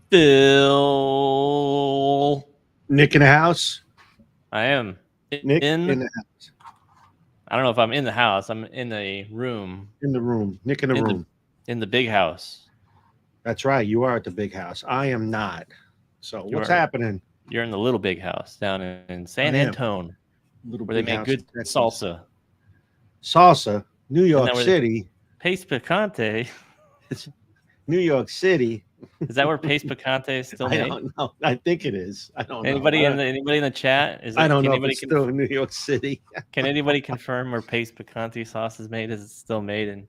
Bill. Nick in the house. I am Nick in. in the house. I don't know if I'm in the house. I'm in a room. In the room. Nick in the in room. the in the big house. That's right. You are at the big house. I am not. So what's You're happening? you're in the little big house down in San I am. Antone, Little where they big make house good in Texas. salsa. Salsa. New Isn't York that where they City. Pace Picante? New York City. Is that where Pace Picante is still I made? don't know. I think it is. I don't know. Anybody in the chat? I don't know if it's still in New York City. Can anybody confirm where Pace Picante sauce is made? Is it still made in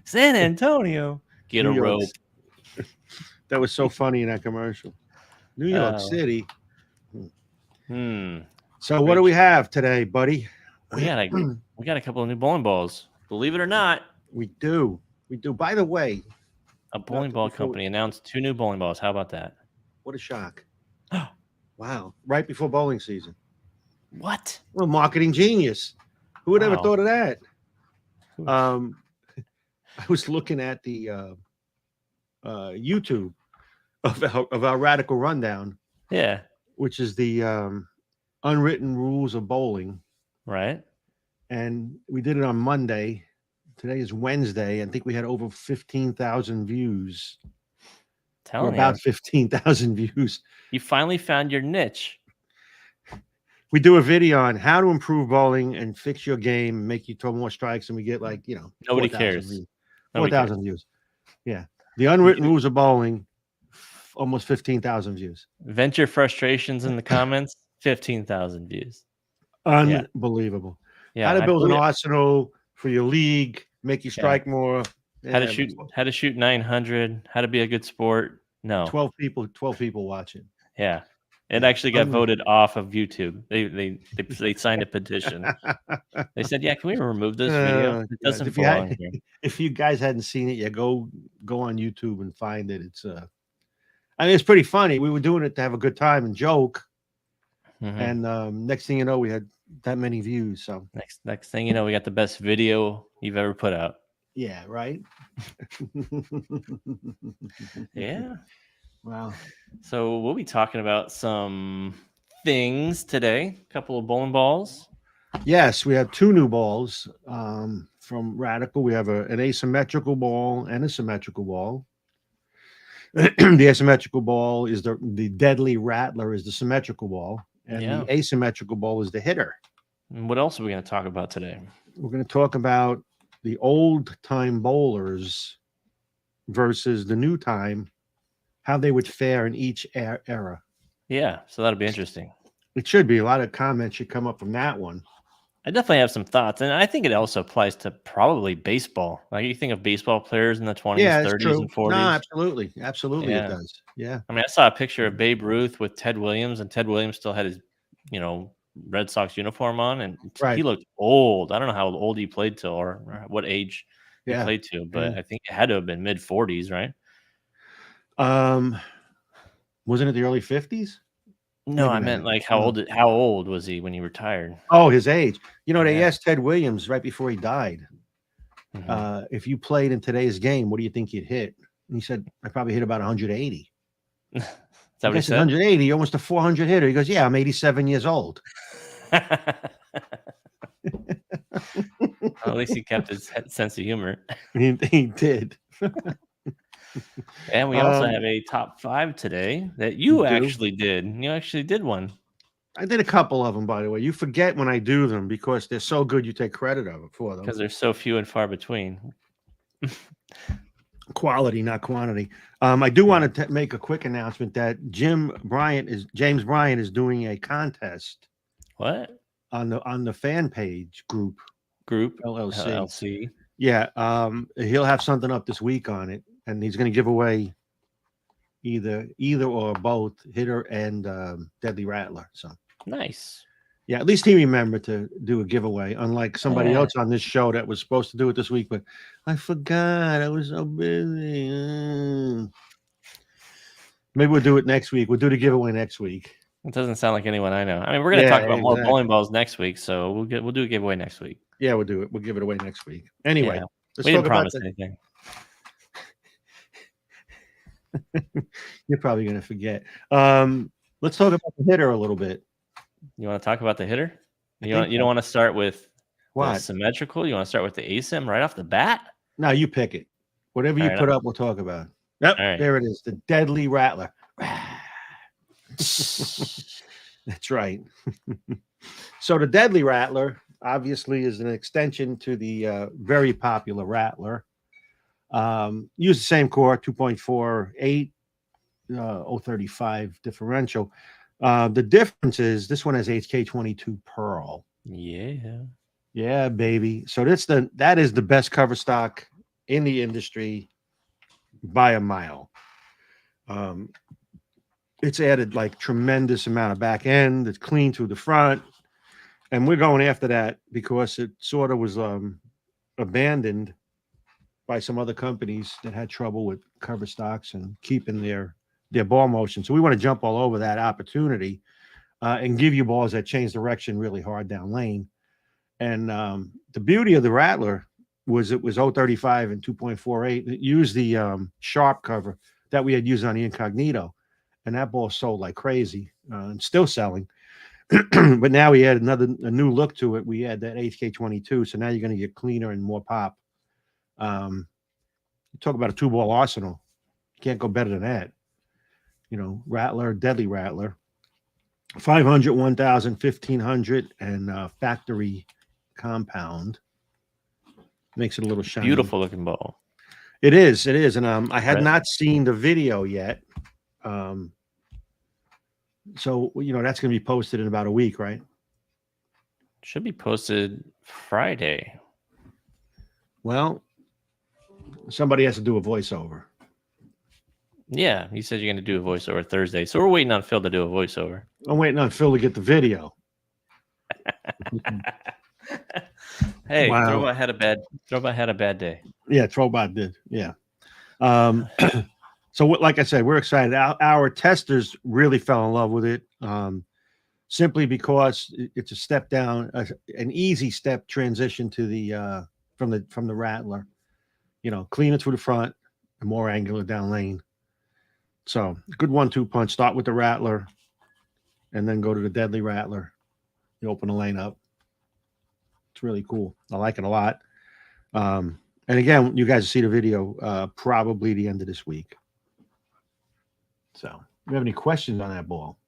San Antonio? Get New a York. rope. That was so funny in that commercial. New York Oh, City. hmm. So what do we have today, buddy? We got a couple of new bowling balls. Believe it or not, We do. We do. By the way, a bowling ball company announced 2 new bowling balls. How about that? What a shock. Wow. Right before bowling season. What? Well, marketing genius. Who would ever Wow. thought of that? I was looking at the YouTube of our radical rundown, Yeah. which is the unwritten rules of bowling. Right. And we did it on Monday. Today is Wednesday. I think we had over 15,000 views. Or about 15,000 views. You finally found your niche. We do a video on how to improve bowling and fix your game, make you throw more strikes, and we get nobody cares. Views. 4,000 views. Yeah. The unwritten rules of bowling, almost 15,000 views. Vent your frustrations in the comments, 15,000 views. Unbelievable. Yeah. How to build an arsenal for your league, make you strike more. How to shoot 900, how to be a good sport. No. 12 people watching. Yeah. It actually got voted off of YouTube. They signed a petition. They said, "Yeah, can we remove this video? It doesn't belong here." If you guys hadn't seen it yet, go on YouTube and find it. It's it's pretty funny. We were doing it to have a good time and joke. And next thing you know, we had that many views. So next thing you know, we got the best video you've ever put out. Yeah, right. Yeah. Wow. So we'll be talking about some things today. A couple of bowling balls. Yes, we have 2 new balls from Radical. We have an asymmetrical ball and a symmetrical ball. The asymmetrical ball is the Deadly Rattler is the symmetrical ball, and the asymmetrical ball is the hitter. And what else are we going to talk about today? We're going to talk about the old time bowlers versus the new time, how they would fare in each era. Yeah, so that'll be interesting. It should be. A lot of comments should come up from that one. I definitely have some thoughts, and I think it also applies to probably baseball. Like you think of baseball players in the 20s, 30s, and 40s. No, absolutely. It does. Yeah. I mean, I saw a picture of Babe Ruth with Ted Williams, and Ted Williams still had his, Red Sox uniform on, and he looked old. I don't know how old he played till or what age he played to, but I think it had to have been mid 40s, right? Wasn't it the early 50s? No, I meant like how old was he when he retired? Oh, his age. They asked Ted Williams right before he died, if you played in today's game, what do you think you'd hit? And he said, I probably hit about 180. Is that what he said? 180, almost a 400 hitter. He goes, yeah, I'm 87 years old. At least he kept his sense of humor. He did. And we also have a top 5 today that you actually did. You actually did one. I did a couple of them, by the way. You forget when I do them because they're so good you take credit for them. Because they're so few and far between. Quality, not quantity. I do want to make a quick announcement that James Bryant is doing a contest. What? On the fan page group LLC. Yeah, he'll have something up this week on it, and he's going to give away either or both hitter and Deadly Rattler. So nice. Yeah, at least he remembered to do a giveaway, unlike somebody else on this show that was supposed to do it this week, but I forgot. I was so busy. Maybe we'll do it next week. We'll do the giveaway next week. It doesn't sound like anyone I know. I mean, we're going to talk about more bowling balls next week, so we'll do a giveaway next week. Yeah, we'll do it. We'll give it away next week. Anyway, we didn't promise anything. You're probably going to forget. Let's talk about the hitter a little bit. You want to talk about the hitter? You don't want to start with what? The symmetrical? You want to start with the ASIM right off the bat? No, you pick it. Whatever you put up, we'll talk about. Yep, there it is. The deadly Rattler. That's right. So the deadly Rattler obviously is an extension to the very popular Rattler. Use the same core, 2.48, 035 differential. The difference is this one has HK22 Pearl. Yeah, baby. So that is the best cover stock in the industry by a mile. It's added like tremendous amount of back end. It's clean through the front, and we're going after that because it sort of was abandoned by some other companies that had trouble with cover stocks and keeping their ball motion. So we want to jump all over that opportunity and give you balls that change direction really hard down lane. And the beauty of the Rattler was it was 035 and 2.48. It used the sharp cover that we had used on the Incognito, and that ball sold like crazy and still selling. But now we add a new look to it. We add that HK22, so now you're going to get cleaner and more pop. You talk about a 2-ball arsenal. You can't go better than that. Rattler, deadly Rattler, 500, 1,000, 1,500, and factory compound makes it a little shiny. Beautiful looking ball. It is, and I had not seen the video yet. So that's going to be posted in about a week, right? Should be posted Friday. Well, somebody has to do a voiceover. Yeah, you said you're going to do a voiceover Thursday, so we're waiting on Phil to do a voiceover. I'm waiting on Phil to get the video. Hey, wow. Throwbot had a bad day. Yeah, Throwbot did. Yeah. So, like I said, we're excited. Our testers really fell in love with it, simply because it's a step down, an easy step transition to the from the Rattler. Cleaner through the front and more angular down lane. So, good 1-2 punch. Start with the Rattler, and then go to the deadly Rattler. You open the lane up. It's really cool. I like it a lot. And again, you guys see the video probably the end of this week. So, do you have any questions on that ball?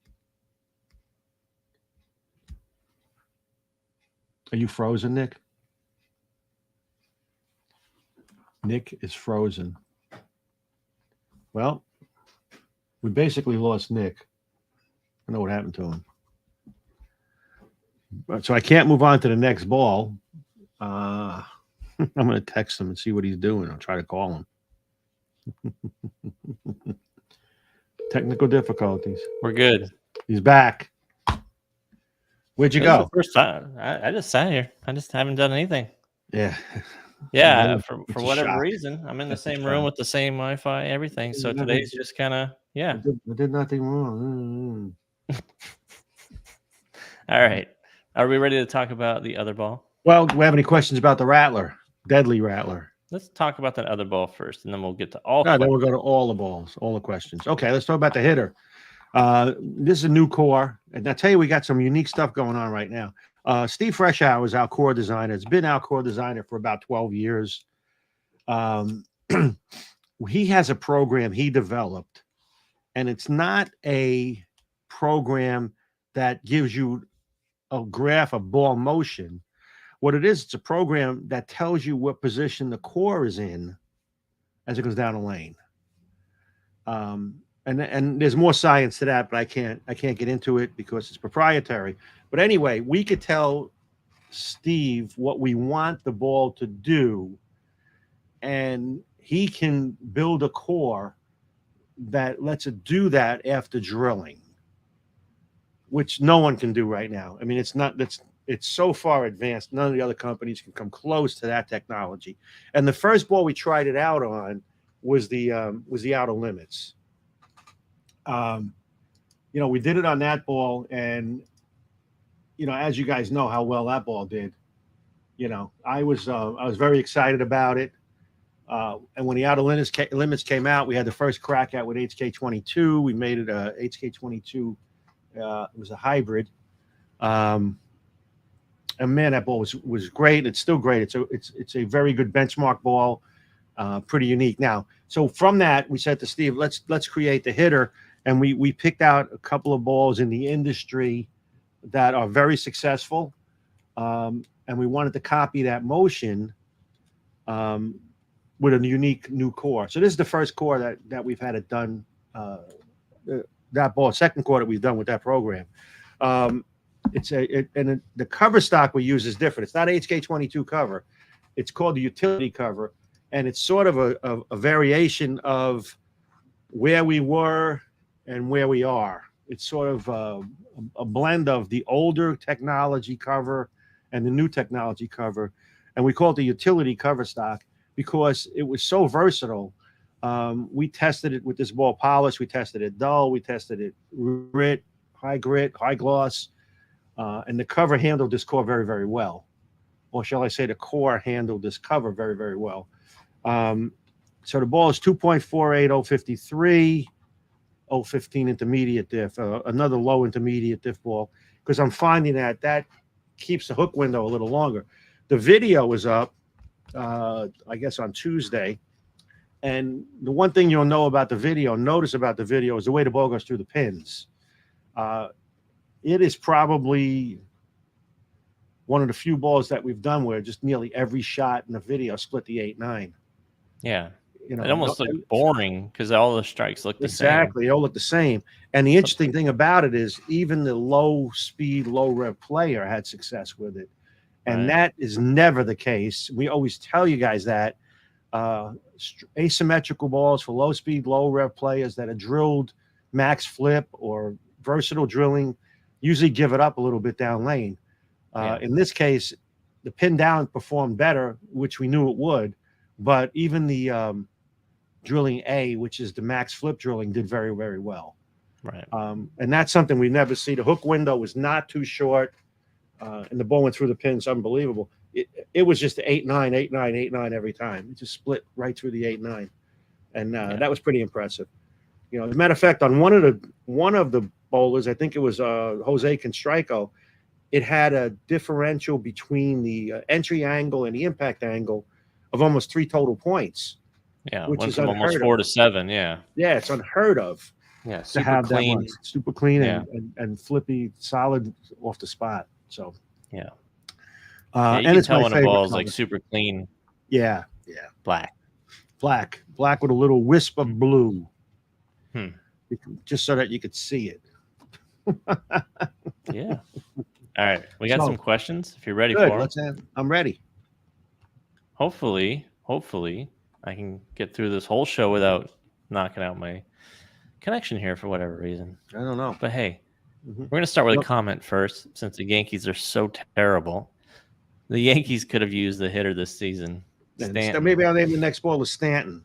Are you frozen, Nick? Nick is frozen. Well, we basically lost Nick. I know what happened to him. So I can't move on to the next ball. I'm going to text him and see what he's doing. I'll try to call him. Technical difficulties. We're good. He's back. Where'd you go? First time. I just sat here. I just haven't done anything. Yeah. Yeah. For whatever reason, I'm in the same room with the same Wi-Fi, everything. So today's just kind of, yeah. I did nothing wrong. All right. Are we ready to talk about the other ball? Well, do we have any questions about the Rattler? Deadly Rattler. Let's talk about that other ball first, and then we'll get to all. Then we'll go to all the balls, all the questions. Okay, let's talk about the hitter. This is a new core, and I tell you, we got some unique stuff going on right now. Steve Freshour is our core designer. It's been our core designer for about 12 years. He has a program he developed, and it's not a program that gives you a graph of ball motion. What it is, it's a program that tells you what position the core is in as it goes down a lane. And there's more science to that, but I can't get into it because it's proprietary. But anyway, we could tell Steve what we want the ball to do, and he can build a core that lets it do that after drilling, which no one can do right now. I mean, it's so far advanced. None of the other companies can come close to that technology. And the first ball we tried it out on was the Outer Limits. We did it on that ball, and as you guys know how well that ball did. I was very excited about it. And when the outer limits came out, we had the first crack at with HK22. We made it a HK22. It was a hybrid. And man, that ball was great. It's still great. It's a very good benchmark ball. Pretty unique. Now, so from that, we said to Steve, let's create the hitter, and we picked out a couple of balls in the industry that are very successful, and we wanted to copy that motion with a unique new core. So this is the first core that we've had it done. That ball, second core that we've done with that program. The cover stock we use is different. It's not HK22 cover. It's called the utility cover, and it's sort of a variation of where we were and where we are. It's sort of a blend of the older technology cover and the new technology cover, and we call it the utility cover stock because it was so versatile. We tested it with this ball polish. We tested it dull. We tested it grit, high gloss, and the cover handled this core very, very well. Or shall I say the core handled this cover very, very well. So the ball is 2.48, 053, 015 intermediate diff, another low intermediate diff ball, because I'm finding that keeps the hook window a little longer. The video was up, I guess on Tuesday. And the one thing you'll notice about the video is the way the ball goes through the pins. It is probably one of the few balls that we've done where just nearly every shot in the video split the 8-9. Yeah. It almost looked boring because all the strikes look the same. Exactly. They all look the same. And the interesting thing about it is even the low speed, low rev player had success with it. And that is never the case. We always tell you guys that asymmetrical balls for low speed, low rev players that are drilled max flip or versatile drilling usually give it up a little bit down lane. In this case, the pin down performed better, which we knew it would. But even the drilling A, which is the max flip drilling, did very, very well. Right. And that's something we never see. The hook window was not too short, and the ball went through the pins. Unbelievable. It was just 8-9, 8-9, 8-9 every time. It just split right through the 8-9, and that was pretty impressive. As a matter of fact, on one of the bowlers, I think it was Jose Constrico, it had a differential between the entry angle and the impact angle of almost 3 total points. Yeah, which is almost 4 to 7. Yeah, it's unheard of. Yeah, super clean, super clean, and flippy, solid off the spot. So you and can it's tell when a ball is color. like super clean. Yeah, black with a little wisp of blue, just so that you could see it. Yeah. All right, we got some questions. If you're ready good, for them, I'm ready. Hopefully, I can get through this whole show without knocking out my connection here for whatever reason. I don't know. But hey, we're going to start with a comment first, since the Yankees are so terrible. The Yankees could have used the hitter this season. Maybe I'll name the next ball as Stanton,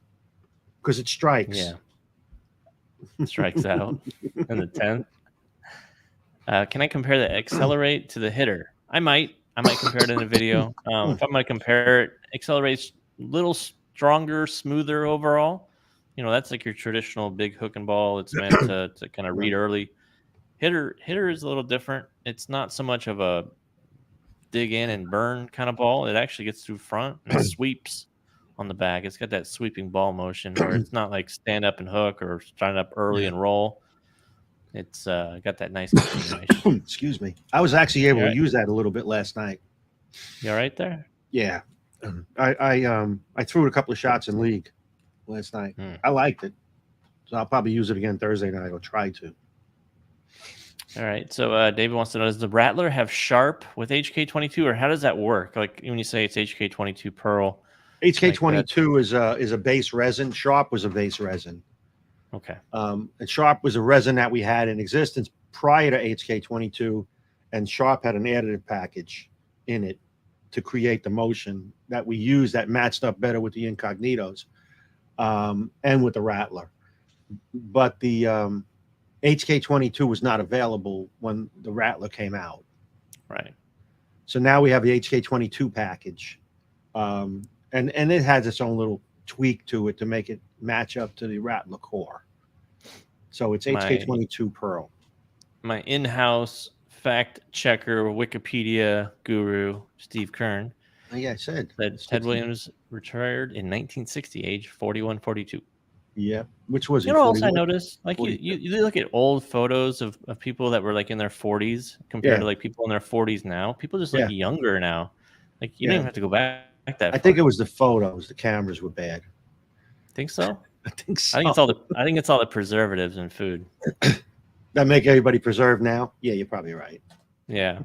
because it strikes. Yeah. Strikes out in the 10th. Can I compare the accelerate to the hitter? I might compare it in a video. If I'm going to compare it, accelerate's a little stronger, smoother overall. That's like your traditional big hook and ball. It's meant to kind of read early. Hitter is a little different. It's not so much of a dig in and burn kind of ball. It actually gets through front and it sweeps on the back. It's got that sweeping ball motion where it's not like stand up and hook or stand up early and roll. It's got that nice continuation. Excuse me. I was actually able to use that a little bit last night. You all right there? Yeah. I threw it a couple of shots in league last night. I liked it. So I'll probably use it again Thursday night. I'll try to. All right. So David wants to know, does the Rattler have sharp with HK22, or how does that work? Like when you say it's HK22 Pearl. HK22 is a base resin. Sharp was a base resin. Okay. And Sharp was a resin that we had in existence prior to HK22, and Sharp had an additive package in it to create the motion that we use that matched up better with the Incognitos and with the Rattler. But the HK22 was not available when the Rattler came out. Right. So now we have the HK22 package. And it has its own little tweak to it to make it match up to the Rattler core. So it's My HK22 Pearl. my in-house fact checker Wikipedia guru Steve Kern Yeah, I said Ted Williams retired in 1960, age 41, 42. Yeah. Which was You he? know what else I 41? noticed? Like 40. you look at old photos of people that were like in their 40s compared Yeah. to like people in their 40s now. People just look Yeah. younger now. Like you don't Yeah. even have to go back that I far. think it was the photos. The cameras were bad. Think so? I think I think so. it's all the I think it's all the preservatives in food. That make everybody preserve now? Yeah, you're probably right. Yeah.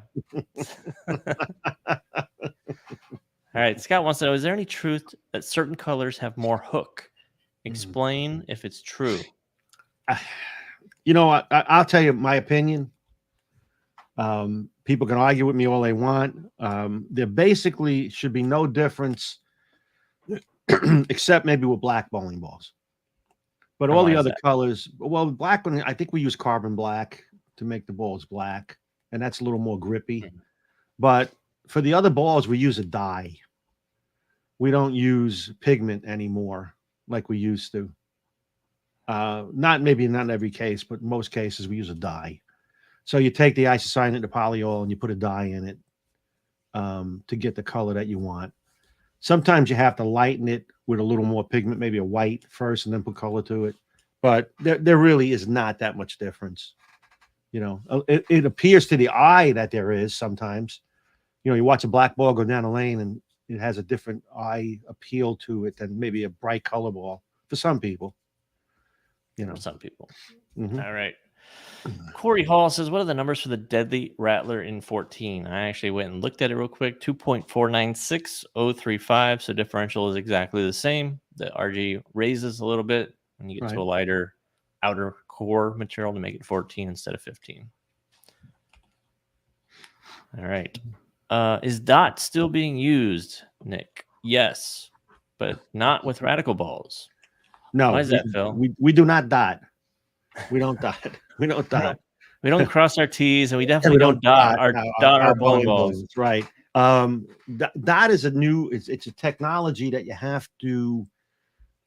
All right. Scott wants to know: is there any truth that certain colors have more hook? Explain if it's true. You know, I'll tell you my opinion. People can argue with me all they want. There basically should be no difference, except maybe with black bowling balls. But And all why the is other that? colors, well, black one, I think we use carbon black to make the balls black, and that's a little more grippy. Mhm. But for the other balls, we use a dye. We don't use pigment anymore like we used to. Not maybe not in every case, but most cases we use a dye. So you take the isocyanate, the polyol, and you put a dye in it to get the color that you want. Sometimes you have to lighten it with a little more pigment, maybe a white first, and then put color to it. But there really is not that much difference. You know, it appears to the eye that there is sometimes. You know, you watch a black ball go down a lane and it has a different eye appeal to it than maybe a bright color ball for some people. You know, For some people. Mhm. All right. Corey Hall says, what are the numbers for the deadly Rattler in 14? I actually went and looked at it real quick. 2.496035. So differential is exactly the same. The RG raises a little bit when you get to Right. a lighter outer core material to make it 14 instead of 15. All right. Is dot still being used, Nick? Yes, but not with radical balls. No, Why is that, Phil? we do not dot. We don't dot. We don't dot. We don't cross our T's, and we And definitely we don't don't dot dot our our bowling bowling balls. balls, right? That is a new. It's a technology that you have to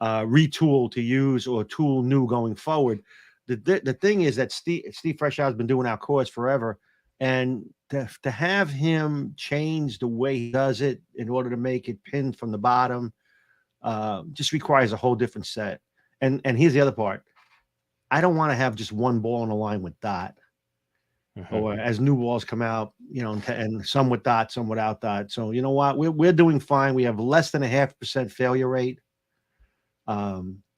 retool to use or tool new going forward. The thing is that Steve Freshow has been doing our course forever, and to have him change the way he does it in order to make it pinned from the bottom just requires a whole different set. And here's the other part. I don't want to have just one ball on the line with dot. Or as new balls come out, you know, and some with dot, some without dot. So you know what, we're doing fine. We have less than 0.5% failure rate,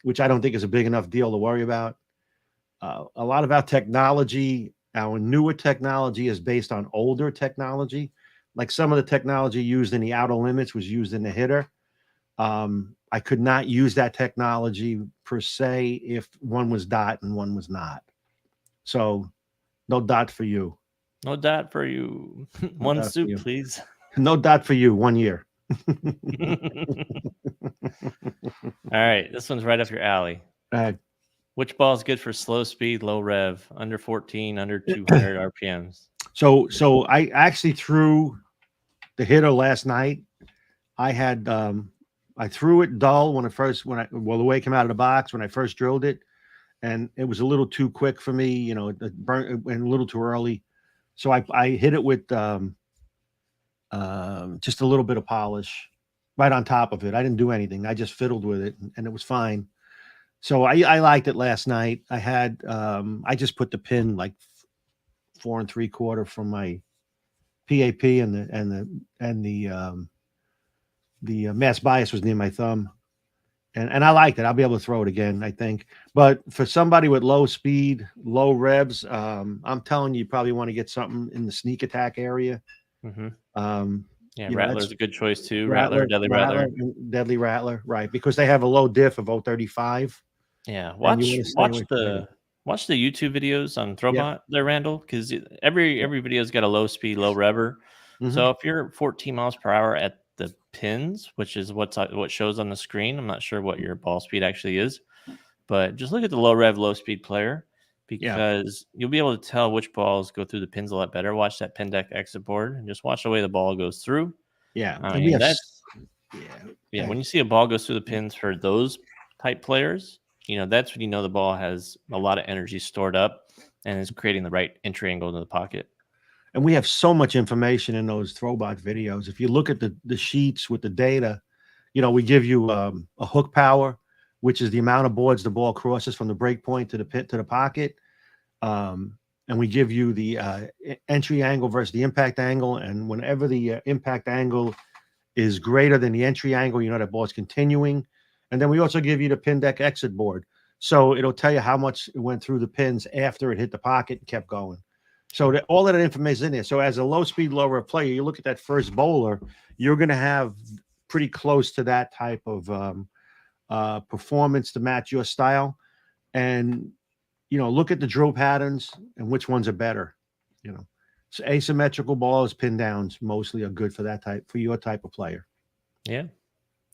which I don't think is a big enough deal to worry about. A lot of our technology, our newer technology, is based on older technology. Like some of the technology used in the outer limits was used in the hitter. I could not use that technology per se if one was dot and one was not. So no dot for you. No dot for you. No One dot for soup, you. please. No dot for you. 1 year. All right, this one's right up your alley. Which ball is good for slow speed, low rev, under 14, under 200 RPMs? So I actually threw the hitter last night. I had I threw it dull the way it came out of the box when I first drilled it, and it was a little too quick for me. You know, it burnt and a little too early. So I hit it with just a little bit of polish right on top of it. I didn't do anything. I just fiddled with it, and it was fine. So I liked it last night. I had I just put the pin like 4 3/4 from my PAP, and the mass bias was near my thumb, and I liked it. I'll be able to throw it again, I think. But for somebody with low speed, low revs, I'm telling you, you probably want to get something in the sneak attack area. Mm-hmm. Yeah, You know, Rattler's a good choice too. Rattler, Deadly Rattler. Deadly Rattler, right? Because they have a low diff of 0.35. Yeah, watch the YouTube videos on Throwbot there, Randall, because every video's got a low speed, low rever. Mm-hmm. So if you're 14 miles per hour at the pins, which is what shows on the screen, I'm not sure what your ball speed actually is, but just look at the low rev, low speed player, because you'll be able to tell which balls go through the pins a lot better. Watch that pin deck exit board and just watch the way the ball goes through. Yeah, I mean, Yeah. When you see a ball goes through the pins for those type players, that's when you know the ball has a lot of energy stored up and is creating the right entry angle into the pocket. And we have so much information in those throwback videos. If you look at the sheets with the data, we give you a hook power, which is the amount of boards the ball crosses from the break point to the pit to the pocket. And we give you the entry angle versus the impact angle. And whenever the impact angle is greater than the entry angle, that ball is continuing. And then we also give you the pin deck exit board. So it'll tell you how much it went through the pins after it hit the pocket and kept going. So all of that information is in there. So as a low speed, low rev player, you look at that first bowler, you're going to have pretty close to that type of performance to match your style. And, look at the drill patterns and which ones are better. So asymmetrical balls, pin downs mostly are good for your type of player. Yeah.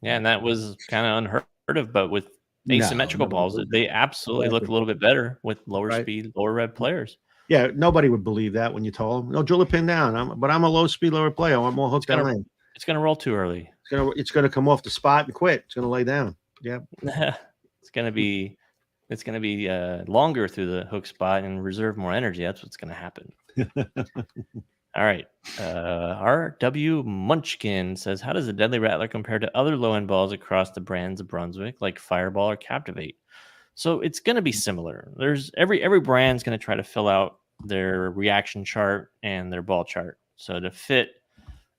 Yeah. And that was kind of unheard of, but with asymmetrical balls, they absolutely look a little bit better with lower speed, lower rev players. Yeah, nobody would believe that when you told them, no, drill a pin down. But I'm a low speed, lower player. I want more hook down lane. It's going to roll too early. It's going to come off the spot and quit. It's going to lay down. Yeah. It's going to be longer through the hook spot and reserve more energy. That's what's going to happen. All right. R.W. Munchkin says, how does the Deadly Rattler compare to other low-end balls across the brands of Brunswick, like Fireball or Captivate? So it's going to be similar. There's every brand's going to try to fill out their reaction chart and their ball chart. So to fit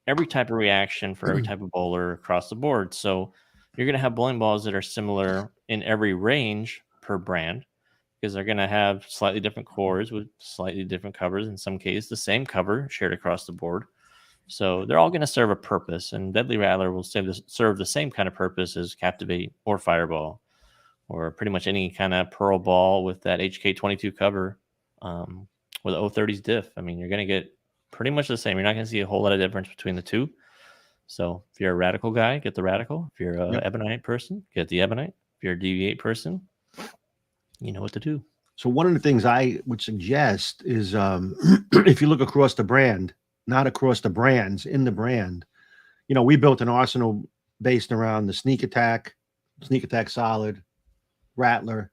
every type of reaction for every type of bowler across the board. So you're going to have bowling balls that are similar in every range per brand, because they're going to have slightly different cores with slightly different covers. In some cases, the same cover shared across the board. So they're all going to serve a purpose, and Deadly Rattler will serve the same kind of purpose as Captivate or Fireball, or pretty much any kind of pearl ball with that HK22 cover with 030s diff. I mean, you're going to get pretty much the same. You're not going to see a whole lot of difference between the two. So if you're a Radical guy, get the Radical. If you're a Ebonite person, get the Ebonite. If you're a DV8 person, you know what to do. So one of the things I would suggest is if you look across the brand, not across the brands, in the brand, we built an arsenal based around the Sneak Attack Solid, Rattler,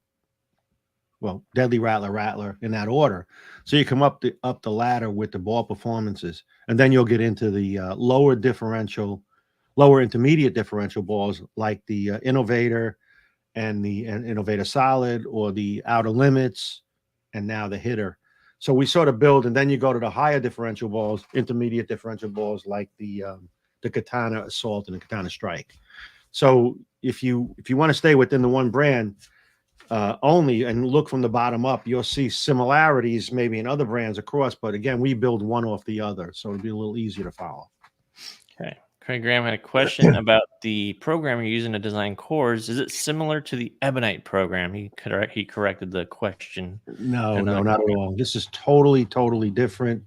Deadly Rattler in that order. So you come up the ladder with the ball performances, and then you'll get into the lower intermediate differential balls like the Innovator and the Innovator Solid, or the Outer Limits, and now the Hitter. So we sort of build, and then you go to the higher differential balls, intermediate differential balls like the Katana Assault and the Katana Strike. So if you want to stay within the one brand only and look from the bottom up, you'll see similarities maybe in other brands across. But again, we build one off the other, so it'll be a little easier to follow. Okay. Craig Graham had a question about the program you're using to design cores. Is it similar to the Ebonite program? He corrected the question. No, not at all. This is totally different.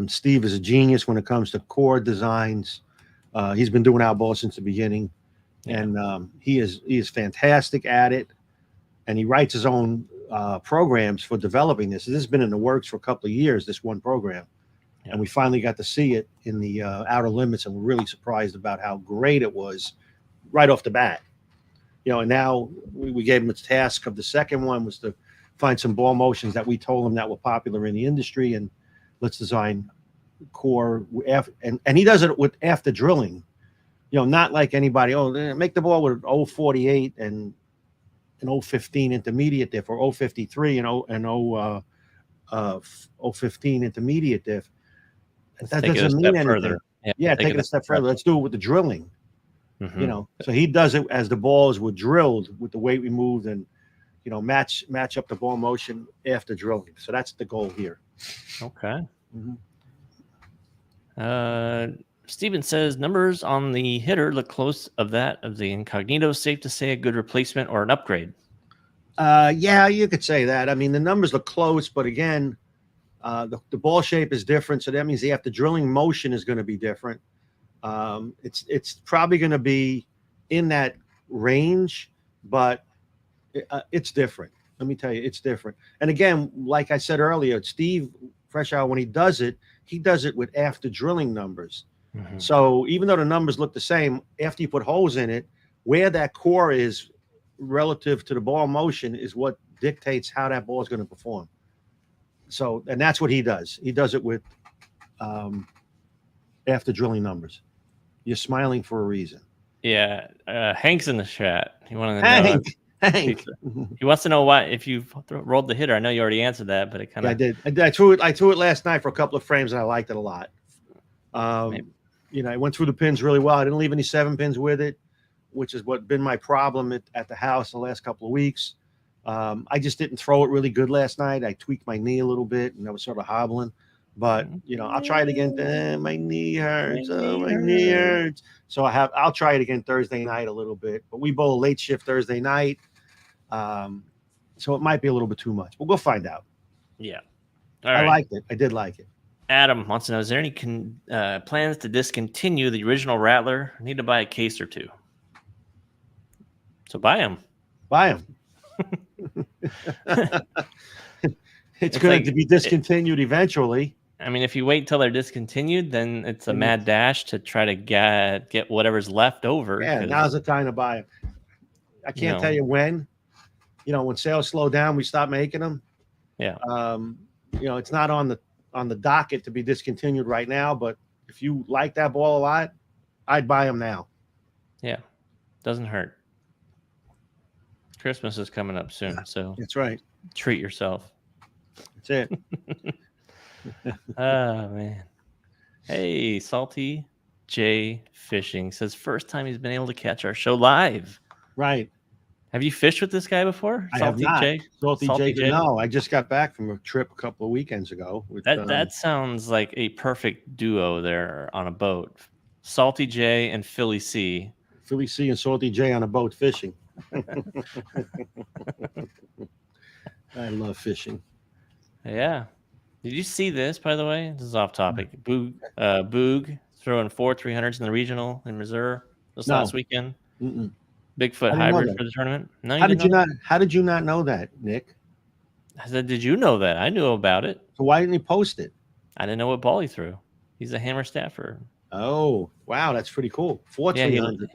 Steve is a genius when it comes to core designs. He's been doing our ball since the beginning, and he is fantastic at it. And he writes his own programs for developing this. This has been in the works for a couple of years, this one program. And we finally got to see it in the Outer Limits, and we're really surprised about how great it was right off the bat. And now we gave him the task of the second one was to find some ball motions that we told him that were popular in the industry, and let's design core. And he does it with after drilling, not like anybody, make the ball with 048 and 015 intermediate diff, or 053 and 015 intermediate diff. That doesn't mean anything. Further. Take it a step further. Let's do it with the drilling. Mm-hmm. So he does it as the balls were drilled with the weight removed, and match up the ball motion after drilling. So that's the goal here. Okay. Mm-hmm. Steven says numbers on the Hitter look close of that of the Incognito. Safe to say a good replacement or an upgrade? Yeah, you could say that. I mean, the numbers look close, but again, the ball shape is different, so that means the after drilling motion is going to be different. It's probably going to be in that range, but it's different. Let me tell you, it's different. And again, like I said earlier, Steve Freshour, when he does it with after drilling numbers. So even though the numbers look the same, after you put holes in it, where that core is relative to the ball motion is what dictates how that ball is going to perform. So, and that's what he does. He does it with after drilling numbers. You're smiling for a reason. Yeah, Hank's in the chat. He wanted to Hank. know. He wants to know why if you rolled the hitter. I know you already answered that, but it kind of. I did. I threw it last night for a couple of frames, and I liked it a lot. You know, I went through the pins really well. I didn't leave any 7 pins with it, which is what been my problem at the house the last couple of weeks. I just didn't throw it really good last night. I tweaked my knee a little bit, and I was sort of hobbling. But you know, I'll try it again. My knee hurts. My knee hurts. So I'll try it again Thursday night a little bit. But we bowl late shift Thursday night, so it might be a little bit too much. But we'll find out. Yeah, I liked it. I did like it. Adam wants to know: is there any plans to discontinue the original Rattler? I need to buy a case or two. So buy them. Buy them. It's going to be discontinued eventually. I mean, if you wait till they're discontinued, then it's a mad dash to try to get whatever's left over. Yeah, now's the time to buy them. I can't tell you when. You know, when sales slow down, we stop making them. Yeah. You know, it's not on the docket to be discontinued right now, but if you like that ball a lot, I'd buy them now. Yeah, doesn't hurt. Christmas is coming up soon, so that's right. Treat yourself. That's it. Oh man. Hey, Salty J Fishing says first time he's been able to catch our show live. Right. Have you fished with this guy before? I have not. Salty J. No, I just got back from a trip a couple of weekends ago. That sounds like a perfect duo there on a boat. Salty J and Philly C. Philly C and Salty J on a boat fishing. I love fishing. Yeah. Did you see this, by the way? This is off topic. Boog throwing 4 300s in the regional in Missouri last weekend. Bigfoot hybrid for the tournament. No, how did you not know that, Nick? I said, did you know that? I knew about it. So why didn't he post it? I didn't know what ball he threw. He's a hammer staffer. Oh, wow, that's pretty cool. 4 300.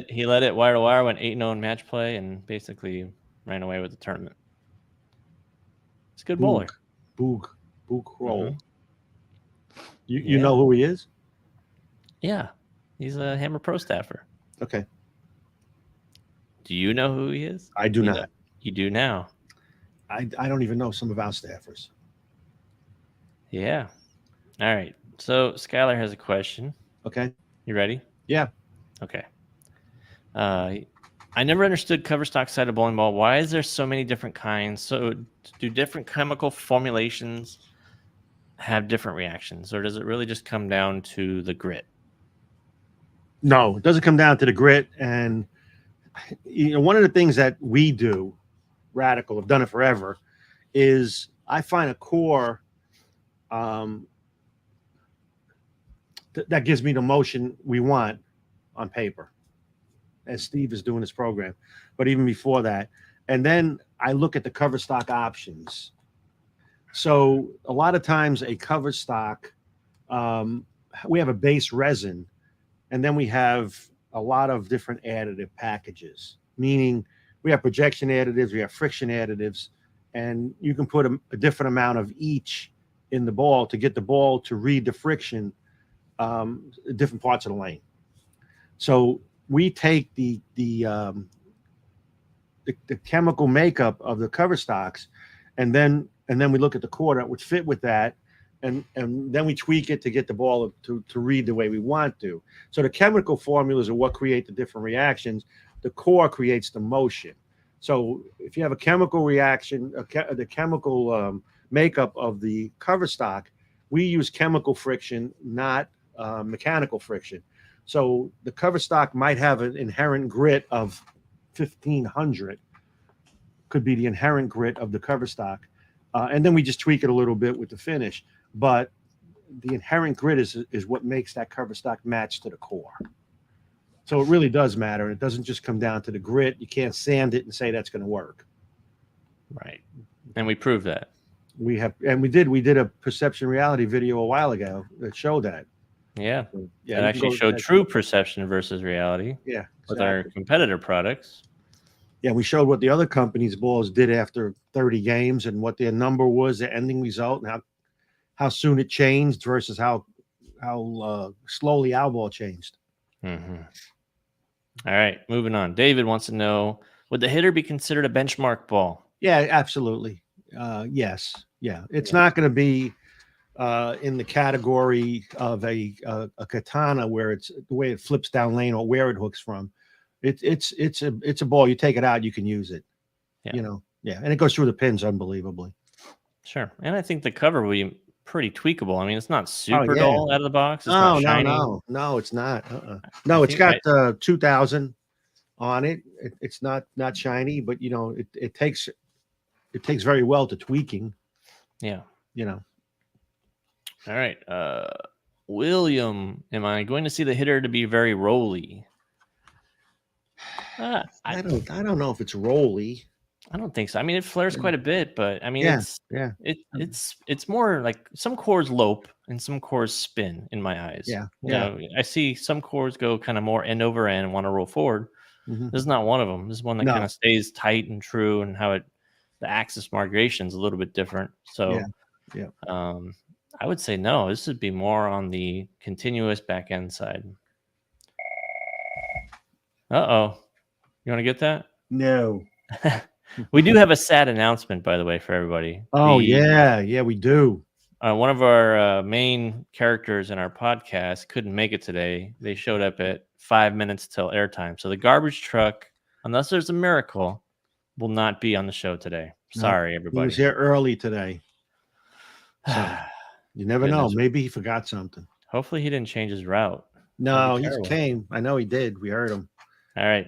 He let it wire to wire, went 8-0 in match play, and basically ran away with the tournament. It's a good bowler. Boog roll. You know who he is? Yeah, he's a hammer pro staffer. Okay. Do you know who he is? I do not. You do now. I don't even know some of our staffers. Yeah. All right. So Skylar has a question. Okay. You ready? Yeah. Okay. I never understood cover stock sided bowling ball. Why is there so many different kinds? So do different chemical formulations have different reactions, or does it really just come down to the grit? No, it doesn't come down to the grit. And you know, one of the things that we do, Radical, have done it forever, is I find a core that gives me the motion we want on paper, as Steve is doing his program. But even before that, and then I look at the cover stock options. So a lot of times a cover stock, we have a base resin, and then we have a lot of different additive packages, meaning we have projection additives, we have friction additives, and you can put a different amount of each in the ball to get the ball to read the friction different parts of the lane. So we take the chemical makeup of the cover stocks, and then we look at the core that would fit with that, and then we tweak it to get the ball to read the way we want to. So the chemical formulas are what create the different reactions. The core creates the motion. So if you have a chemical reaction, the chemical makeup of the cover stock, we use chemical friction, not mechanical friction. So the cover stock might have an inherent grit of 1500, could be the inherent grit of the cover stock. And then we just tweak it a little bit with the finish. But the inherent grit is what makes that cover stock match to the core. So it really does matter. It doesn't just come down to the grit. You can't sand it and say that's going to work. Right. And we proved that. We did a perception reality video a while ago that showed that. Yeah. Yeah, That actually showed true perception versus reality. Yeah, with our competitor products. Yeah, we showed what the other companies' balls did after 30 games and what their number was, the ending result, and how soon it changed versus how slowly our ball changed. Mm-hmm. All right, moving on. David wants to know, would the hitter be considered a benchmark ball? Yeah, absolutely. Yes. Yeah. It's not going to be in the category of a katana where it's the way it flips down lane or where it hooks from. It's a ball. You take it out, you can use it. Yeah. You know, yeah, and it goes through the pins unbelievably. Sure, and I think the cover will be pretty tweakable. I mean, it's not super dull out of the box. It's not shiny. No, it's not. No, it's got 2000 on it. It's not shiny, but you know, it takes very well to tweaking. Yeah, you know. All right, William, am I going to see the hitter to be very rolly? I don't know if it's rolly. I don't think so. I mean, it flares quite a bit, but I mean, it's more like some cores lope and some cores spin in my eyes. Yeah, you know, I see some cores go kind of more end over end and want to roll forward. Mm-hmm. This is not one of them. This is one that kind of stays tight and true, and how the axis migration is a little bit different. So, I would say no. This would be more on the continuous back end side. You want to get that? No. We do have a sad announcement, by the way, for everybody. Oh, yeah, we do. One of our main characters in our podcast couldn't make it today. They showed up at 5 minutes till airtime. So the garbage truck, unless there's a miracle, will not be on the show today. Sorry, everybody. He was here early today. So you never know. Maybe he forgot something. Hopefully he didn't change his route. No, he came. I know he did. We heard him. All right.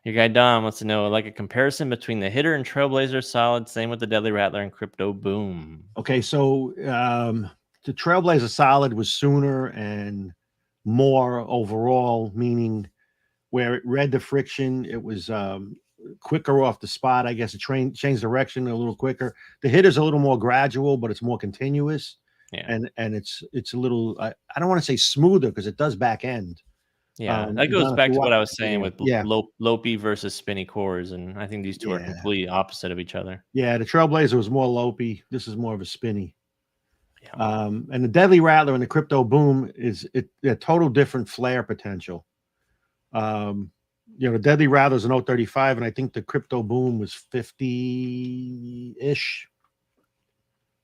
Your guy Dom wants to know, like, a comparison between the hitter and Trailblazer Solid, same with the Deadly Rattler and Crypto Boom. Okay, so the Trailblazer Solid was sooner and more overall, meaning where it read the friction, it was quicker off the spot. I guess it changed direction a little quicker. The hitter's a little more gradual, but it's more continuous. Yeah. And it's a little, I don't want to say smoother because it does back end. Yeah, that goes back to what I was saying with lopey versus spinny cores, and I think these two are completely opposite of each other. Yeah, the Trailblazer was more lopey. This is more of a spinny. Yeah. And the Deadly Rattler and the Crypto Boom is a total different flare potential. The Deadly Rattler is an 035, and I think the Crypto Boom was 50-ish.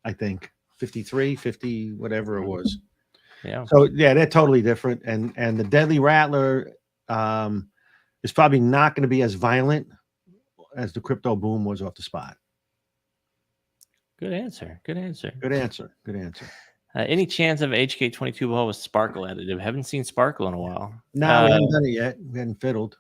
I think 53, 50, whatever it was. Yeah. So yeah, they're totally different, and the Deadly Rattler is probably not going to be as violent as the Crypto Boom was off the spot. Good answer. Any chance of HK22 ball with sparkle additive? Haven't seen sparkle in a while. No, we haven't done it yet. We hadn't fiddled.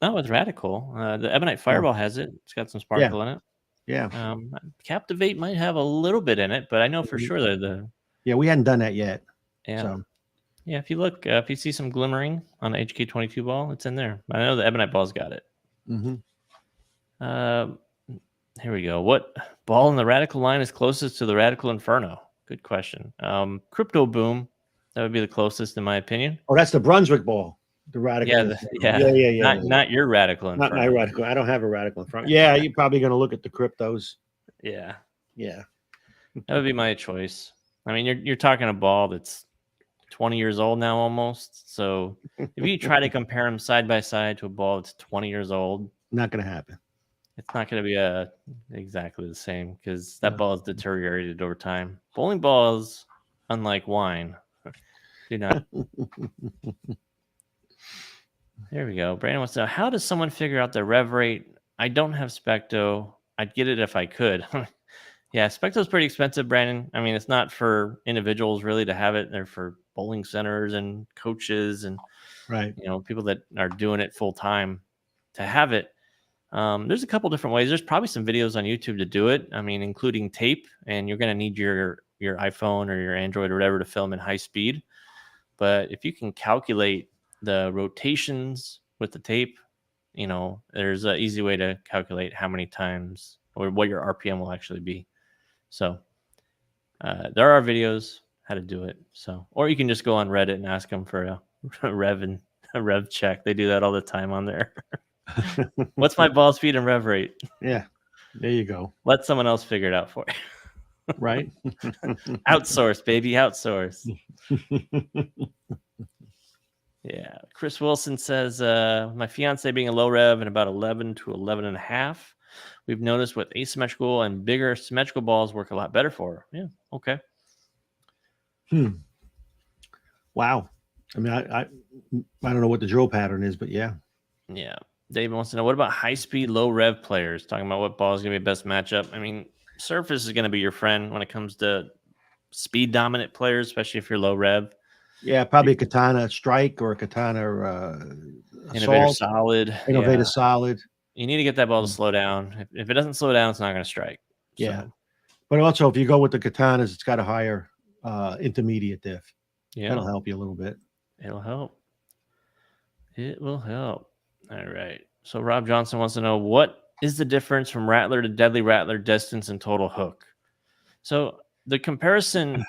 No, with Radical. The Ebonite Fireball has it. It's got some sparkle in it. Yeah. Captivate might have a little bit in it, but I know for sure that we hadn't done that yet. Yeah. So. Yeah, if you look, if you see some glimmering on the HK22 ball, it's in there. I know the Ebonite ball's got it. Mm-hmm. Here we go. What ball in the Radical line is closest to the Radical Inferno? Good question. Crypto Boom, that would be the closest in my opinion. Oh, that's the Brunswick ball. The Radical. Yeah. Not your Radical Inferno. Not my Radical. I don't have a Radical Inferno. Yeah, you're probably going to look at the cryptos. Yeah. That would be my choice. I mean, you're talking a ball that's 20 years old now almost. So if you try to compare them side by side to a ball that's 20 years old, not going to happen. It's not going to be exactly the same because that ball is deteriorated over time. Bowling balls, unlike wine, do not. There we go. Brandon wants to know, how does someone figure out the rev rate? I don't have Specto. I'd get it if I could. Yeah, Specto's pretty expensive, Brandon. I mean, it's not for individuals really to have it. They're for bowling centers and coaches and people that are doing it full time to have it. There's a couple different ways. There's probably some videos on YouTube to do it. I mean, including tape, and you're going to need your iPhone or your Android or whatever to film in high speed. But if you can calculate the rotations with the tape, there's an easy way to calculate how many times or what your RPM will actually be. So there are videos. how to do it. So, or you can just go on Reddit and ask them for a rev check. They do that all the time on there. What's my ball speed and rev rate? Yeah, there you go. Let someone else figure it out for you. Right? Outsource, baby, outsource. Yeah. Chris Wilson says, my fiance being a low rev and about 11 to 11 and a half. We've noticed with asymmetrical and bigger symmetrical balls work a lot better for her. Yeah. Okay. Wow. I mean, I don't know what the drill pattern is, but yeah. Yeah. David wants to know, what about high speed, low rev players? Talking about what ball is going to be best matchup. I mean, surface is going to be your friend when it comes to speed dominant players, especially if you're low rev. Yeah, probably a Katana Strike or a Katana Innovator Solid. Innovator Solid. You need to get that ball to slow down. If it doesn't slow down, it's not going to strike. Yeah. So. But also, if you go with the Katanas, it's got a higher intermediate diff. Yeah. That'll help you a little bit. It'll help. It will help. All right. So Rob Johnson wants to know, what is the difference from Rattler to Deadly Rattler distance and total hook? So the comparison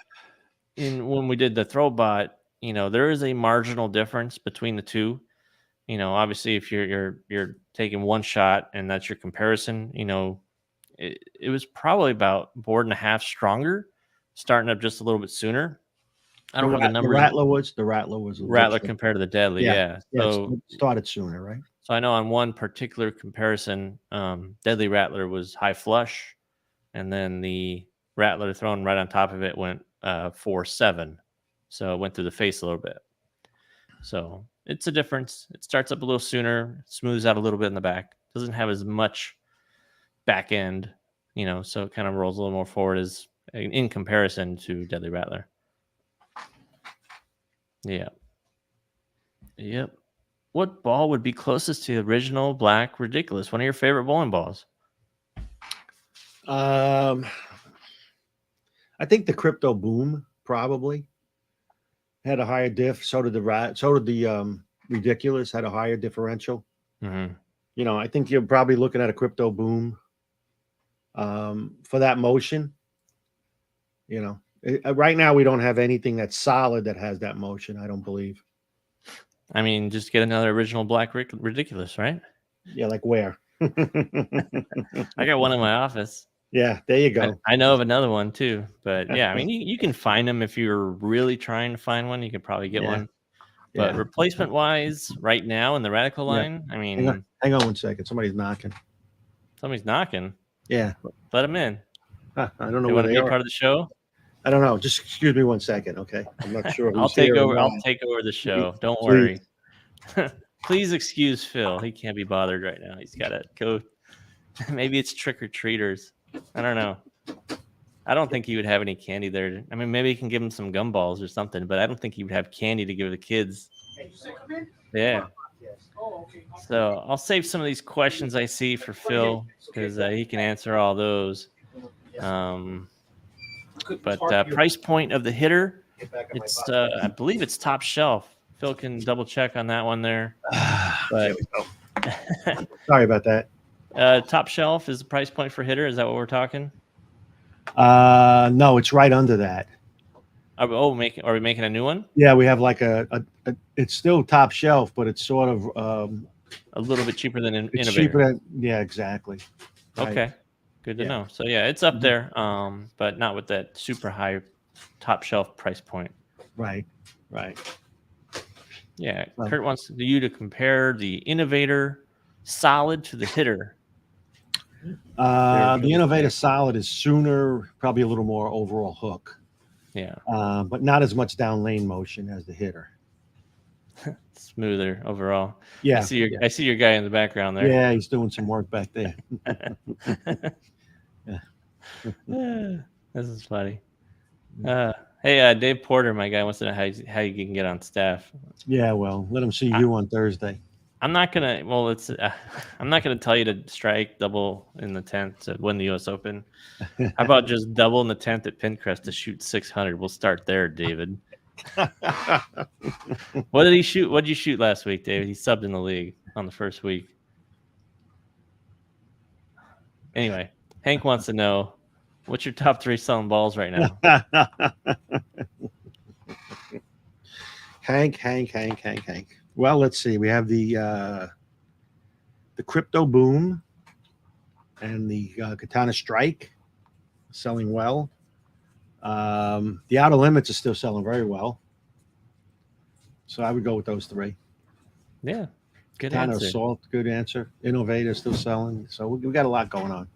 when we did the throw bot, there is a marginal difference between the two. Obviously if you're taking one shot and that's your comparison, it was probably about board and a half stronger, starting up just a little bit sooner. I don't have the numbers. The Rattler was Rattler compared to the Deadly. Yeah. So it started sooner, right? So I know on one particular comparison, Deadly Rattler was high flush, and then the Rattler thrown right on top of it went 4-7. So it went through the face a little bit. So it's a difference. It starts up a little sooner, smooths out a little bit in the back. Doesn't have as much back end, so it kind of rolls a little more forward as in comparison to Deadly Rattler. Yeah. Yep. What ball would be closest to the original Black Ridiculous? One of your favorite bowling balls? I think the Crypto Boom probably had a higher diff. So did the Ridiculous had a higher differential. Mm-hmm. I think you're probably looking at a Crypto Boom for that motion. Right now we don't have anything that's solid that has that motion. I don't believe. I mean, just get another original Black Ridiculous, right? Yeah, like where? I got one in my office. Yeah, there you go. I know of another one too, but yeah, I mean, you can find them if you're really trying to find one. You could probably get one. But replacement wise, right now in the Radical line, I mean, hang on 1 second. Somebody's knocking. Somebody's knocking. Yeah, let them in. I don't know. They want to be part of the show. I don't know. Just excuse me 1 second, okay? I'm not sure. I'll take over the show. Don't worry. Please excuse Phil. He can't be bothered right now. He's got to go. Maybe it's trick or treaters. I don't know. I don't think he would have any candy there. I mean, maybe he can give him some gumballs or something, but I don't think he would have candy to give the kids. Yeah. So I'll save some of these questions I see for Phil because he can answer all those. But price point of the hitter, it's I believe it's top shelf. Phil can double check on that one there. But sorry about that. Top shelf is the price point for hitter. Is that what we're talking? No, it's right under that. Are we making a new one? Yeah, we have like it's still top shelf, but it's sort of a little bit cheaper than Innovator. Cheaper than, yeah, exactly. Right. Okay, good to know. So yeah, it's up there, but not with that super high top shelf price point. Right. Yeah, Kurt wants you to compare the Innovator Solid to the hitter. The Innovator Solid is sooner, probably a little more overall hook. Yeah. But not as much down lane motion as the hitter. Smoother overall. Yeah. I see your guy in the background there. Yeah, he's doing some work back there. This is funny. Hey, Dave Porter, my guy, wants to know how you can get on staff. Yeah, well, let him see you on Thursday. I'm not gonna. Well, I'm not gonna tell you to strike double in the 10th to win the U.S. Open. How about just double in the 10th at Pincrest to shoot 600? We'll start there, David. What did he shoot? What did you shoot last week, David? He subbed in the league on the first week. Anyway, Hank wants to know, what's your top 3 selling balls right now? Hank. Well, let's see. We have the crypto boom and the Katana Strike selling well. The Outer Limits is still selling very well. So I would go with those three. Yeah. Good Katana answer. Assault, good answer. Innovator still selling. So we got a lot going on.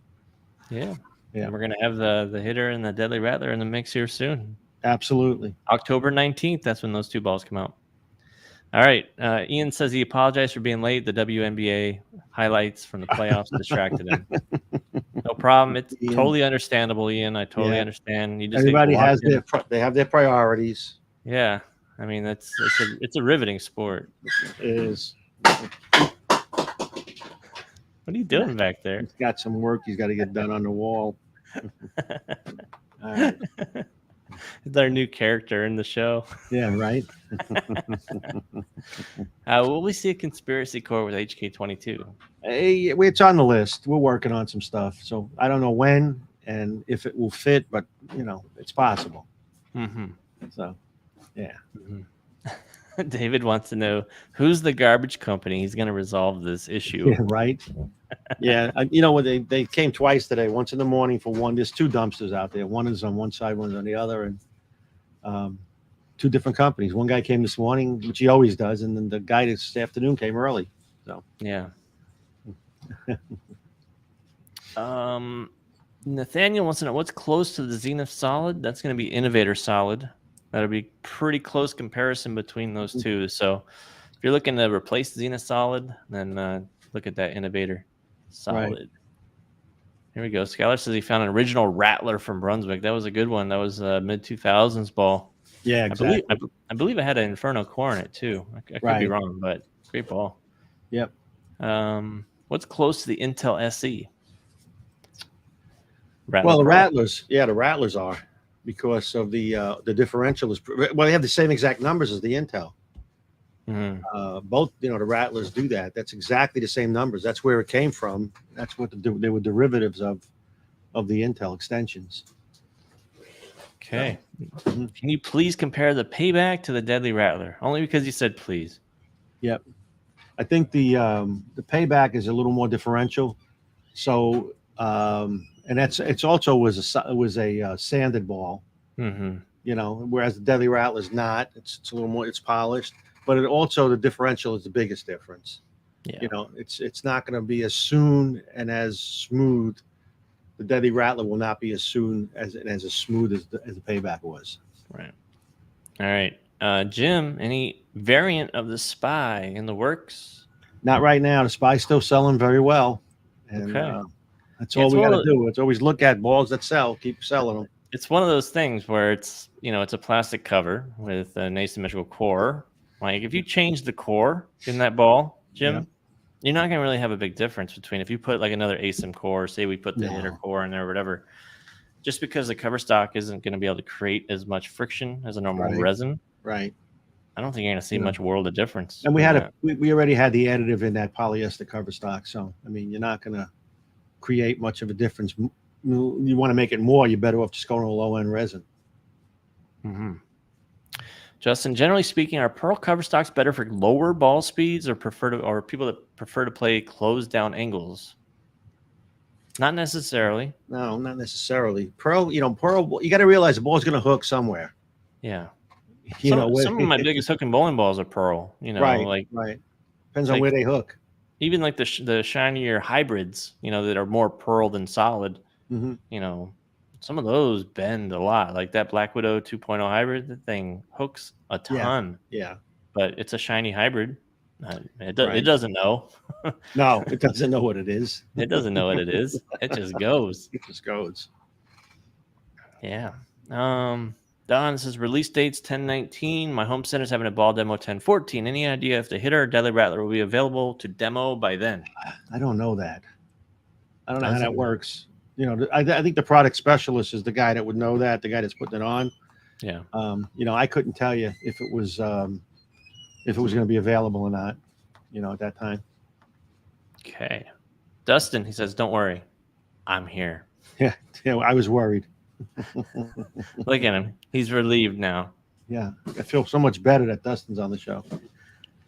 Yeah. And we're going to have the hitter and the Deadly Rattler in the mix here soon. Absolutely. October 19th, that's when those two balls come out. All right. Ian says he apologized for being late. The WNBA highlights from the playoffs distracted him. No problem. It's totally understandable, Ian. I totally understand. You just Everybody has they have their priorities. Yeah. I mean, it's a riveting sport. It is. What are you doing back there? He's got some work he's got to get done on the wall. All right. It's our new character in the show. Yeah, right. Will we see a conspiracy core with HK22? Hey, it's on the list. We're working on some stuff. So I don't know when and if it will fit, but it's possible. Mm-hmm. So, yeah. Mm-hmm. David wants to know who's the garbage company. He's going to resolve this issue. Yeah, right. Yeah. What they came twice today, once in the morning for one. There's two dumpsters out there. One is on one side, one's on the other. And two different companies. One guy came this morning, which he always does. And then the guy this afternoon came early. So, yeah. Nathaniel wants to know what's close to the Zenith Solid. That's going to be Innovator Solid. That'll be pretty close comparison between those two. So if you're looking to replace Zenith Solid, then look at that Innovator Solid. Right. Here we go. Skylar says he found an original Rattler from Brunswick. That was a good one. That was a mid-2000s ball. Yeah, exactly. I believe it had an Inferno core in it too. I could be wrong, but great ball. Yep. What's close to the Intel SE? Well, the Rattlers. Yeah, the Rattlers are. Because of the differential is they have the same exact numbers as the Intel. Mm-hmm. Both the Rattlers do that. That's exactly the same numbers. That's where it came from. That's what they were derivatives of the Intel extensions. Okay. So, can you please compare the Payback to the Deadly Rattler? Only because you said please. Yep. I think the Payback is a little more differential. So. And it's also was a sanded ball, whereas the Deadly Rattler is not. It's a little more. It's polished, but it also the differential is the biggest difference. Yeah. It's not going to be as soon and as smooth. The Deadly Rattler will not be as soon as smooth as the Payback was. Right. All right, Jim. Any variant of the Spy in the works? Not right now. The Spy's still selling very well. And, okay. That's all we got to do. It's always look at balls that sell, keep selling them. It's one of those things where it's a plastic cover with an asymmetrical core. Like if you change the core in that ball, Jim, you're not going to really have a big difference between if you put like another asim core, say we put the hitter core in there or whatever, just because the cover stock isn't going to be able to create as much friction as a normal resin. Right. I don't think you're going to see much world of difference. And we already had the additive in that polyester cover stock. So, I mean, you're not going to create much of a difference. You want to make it more, you're better off just going to a low-end resin. Mm-hmm. Justin, generally speaking, are pearl cover stocks better for lower ball speeds or people that prefer to play closed down angles? Not necessarily. No, not necessarily. Pearl, you got to realize the ball's going to hook somewhere. Yeah. Some of my biggest hooking bowling balls are pearl. Right. Depends on where they hook. Even like the shinier hybrids, that are more pearl than solid, some of those bend a lot. Like that Black Widow 2.0 hybrid, the thing hooks a ton. Yeah. But it's a shiny hybrid. It doesn't know. No, it doesn't know what it is. It doesn't know what it is. It just goes. It just goes. Yeah. Don says release dates 10/19. My home center's having a ball demo 10/14. Any idea if the hitter or Deadly Rattler will be available to demo by then? I don't know that. I don't know how that works. I think the product specialist is the guy that would know that, the guy that's putting it on. Yeah. I couldn't tell you if it was going to be available or not, at that time. Okay. Dustin, he says, don't worry. I'm here. Yeah. I was worried. Look at him. He's relieved now. Yeah, I feel so much better that Dustin's on the show.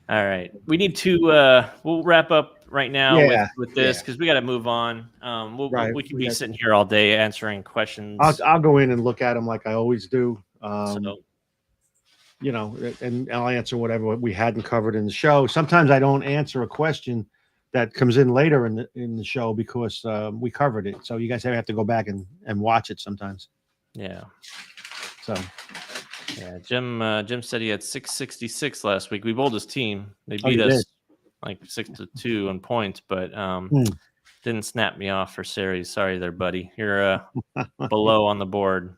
All right, we need to. We'll wrap up right now with this because we got to move on. We can be sitting here all day answering questions. I'll go in and look at them like I always do. So, you know, and I'll answer whatever we hadn't covered in the show. Sometimes I don't answer a question that comes in later in the show because we covered it. So you guys have to go back and watch it sometimes. Yeah. So. Yeah, Jim said he had 666 last week. We bowled his team. They beat us like 6-2 on points, but didn't snap me off for series. Sorry there, buddy. You're below on the board.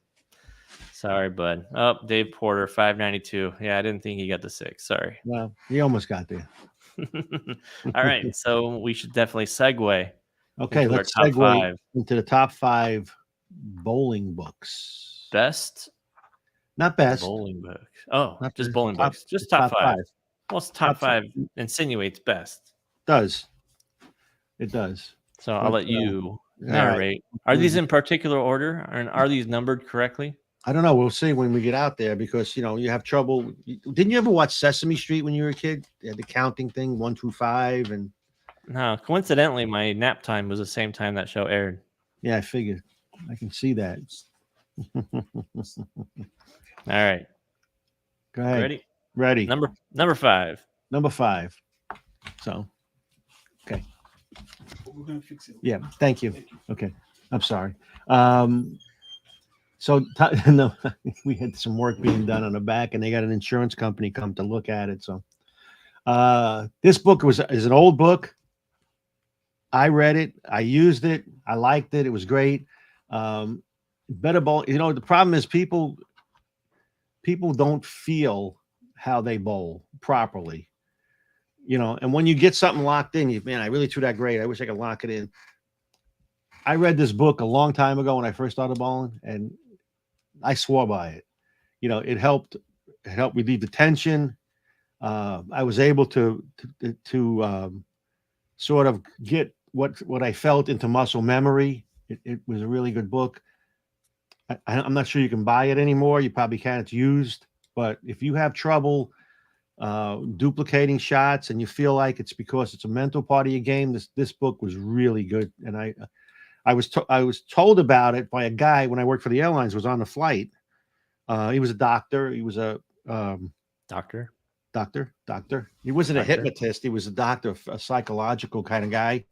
Sorry, bud. Oh, Dave Porter, 592. Yeah, I didn't think he got the 6. Sorry. Well, he almost got there. All right, so we should definitely segue. Okay, let's segue into the top 5 bowling books. Best? Not best. Bowling books. Oh, not just bowling books. Just top 5. Well, it's top 5 insinuates best. It does. So I'll let you narrate. Right. Are these in particular order, and are these numbered correctly? I don't know. We'll see when we get out there because, you know, you have trouble. Didn't you ever watch Sesame Street when you were a kid? They had the counting thing, 1 through 5. And no, coincidentally, my nap time was the same time that show aired. Yeah, I figured. I can see that. All right. Go ahead. Ready? Ready. Number 5. Number 5. So, okay. We're going to fix it. Yeah. Thank you. Okay. I'm sorry. So no, we had some work being done on the back, and they got an insurance company come to look at it. So this book is an old book. I read it. I used it. I liked it. It was great. Better bowl. You know, the problem is people don't feel how they bowl properly. You know, and when you get something locked in, man, I really threw that great. I wish I could lock it in. I read this book a long time ago when I first started bowling, and I swore by it. You know, it helped relieve the tension. I was able to sort of get what I felt into muscle memory. It was a really good book. I'm not sure you can buy it anymore. You probably can. It's used. But if you have trouble duplicating shots and you feel like it's because it's a mental part of your game, this book was really good. And I was told about it by a guy when I worked for the airlines, was on the flight. He was a doctor. He was a doctor. He wasn't a hypnotist. He was a doctor, a psychological kind of guy.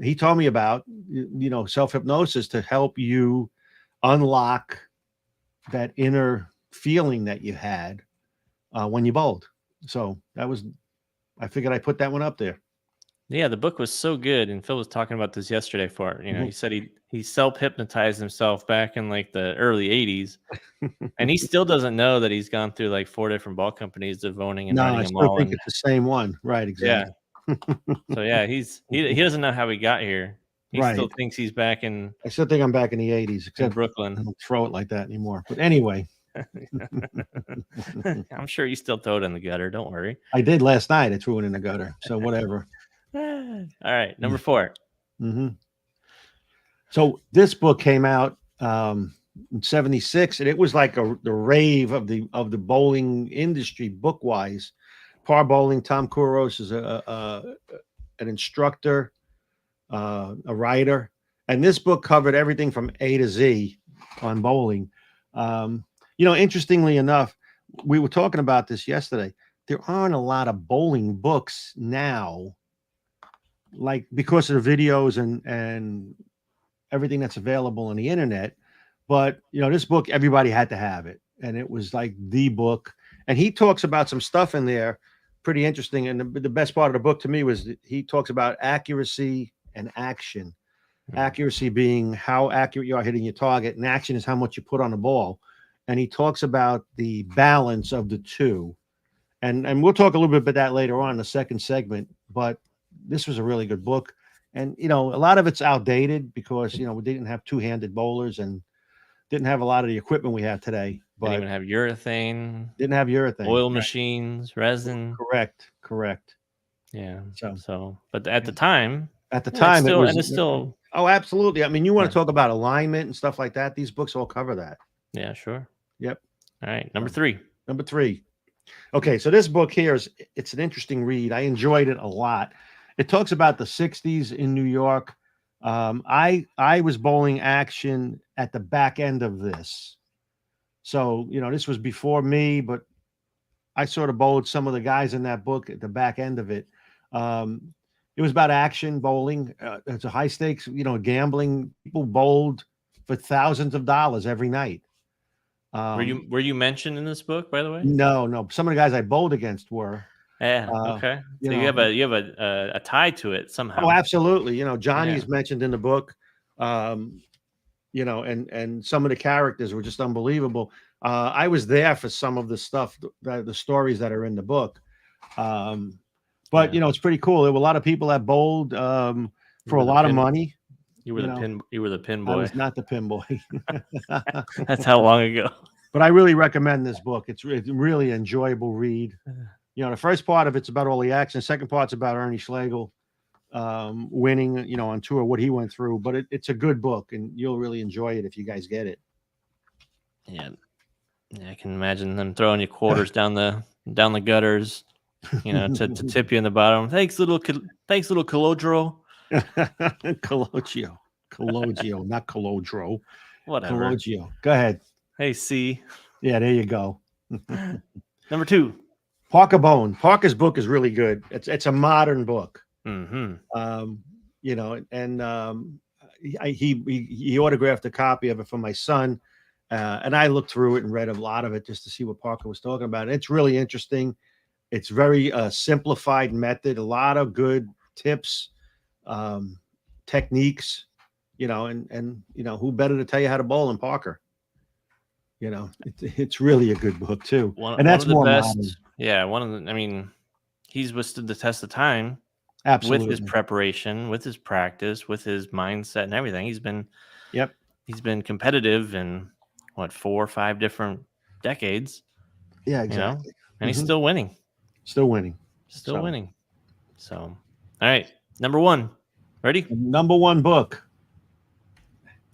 He told me about, you know, self-hypnosis to help you unlock that inner feeling that you had when you bowled. So I figured I put that one up there. Yeah, the book was so good, and Phil was talking about this yesterday. He said he self-hypnotized himself back in like the early 80s, and he still doesn't know that he's gone through like 4 different ball companies of owning and running them all. I think it's the same one, right? Exactly. Yeah. So yeah, he doesn't know how he got here. He still thinks he's back in. I still think I'm back in the 80s, except Brooklyn. I don't throw it like that anymore. But anyway. I'm sure you still throw it in the gutter. Don't worry. I did last night. I threw it in the gutter. So whatever. All right, number 4. Mm-hmm. So this book came out in '76, and it was like the rave of the bowling industry book wise. Par Bowling. Tom Kouros is an instructor, a writer, and this book covered everything from A to Z on bowling. You know, interestingly enough, we were talking about this yesterday. There aren't a lot of bowling books now, like because of the videos and everything that's available on the internet. But, you know, this book, everybody had to have it. And it was like the book. And he talks about some stuff in there pretty interesting. And the best part of the book to me was he talks about accuracy and action. Accuracy being how accurate you are hitting your target, and action is how much you put on the ball. And he talks about the balance of the two. And we'll talk a little bit about that later on in the second segment. But this was a really good book. And, you know, a lot of it's outdated because, you know, we didn't have two-handed bowlers and didn't have a lot of the equipment we have today. But didn't even have urethane. Didn't have urethane. Oil machines, resin. Correct. Yeah. So, but at the time. It's still. Oh, absolutely. I mean, you want to talk about alignment and stuff like that. These books all cover that. Yeah, sure. Yep. All right, number 3. Number 3. Okay, so this book here it's an interesting read. I enjoyed it a lot. It talks about the 60s in New York. I was bowling action at the back end of this. So, this was before me, but I sort of bowled some of the guys in that book at the back end of it. It was about action bowling. It's a high stakes, gambling. People bowled for thousands of dollars every night. Were you mentioned in this book, by the way? No. Some of the guys I bowled against were. Yeah. Okay. So you have a tie to it somehow. Oh, absolutely. Johnny's mentioned in the book. And some of the characters were just unbelievable. I was there for some of the stuff, the stories that are in the book. But it's pretty cool. There were a lot of people that bowled for a lot of money. You were the pin boy. I was not the pin boy. That's how long ago. But I really recommend this book. It's a really enjoyable read. The first part of it's about all the action. The second part's about Ernie Schlegel winning, on tour, what he went through. But it's a good book, and you'll really enjoy it if you guys get it. Yeah, I can imagine them throwing you quarters down the gutters, to tip you in the bottom. Thanks, little Colodro. Cologio, not Colodro. Whatever. Cologio. Go ahead. Hey, C. Yeah, there you go. Number 2. Parker Bone. Parker's book is really good. It's a modern book. Mm-hmm. He autographed a copy of it for my son, and I looked through it and read a lot of it just to see what Parker was talking about. And it's really interesting. It's very simplified method. A lot of good tips, techniques. And who better to tell you how to bowl than Parker? It's really a good book too. And that's more best. Modern. Yeah, he's withstood the test of time. Absolutely. With his preparation, with his practice, with his mindset and everything. He's been competitive in 4 or 5 different decades. Yeah, exactly. And he's still winning. Still winning. So, all right. Number 1. Ready? Number 1 book.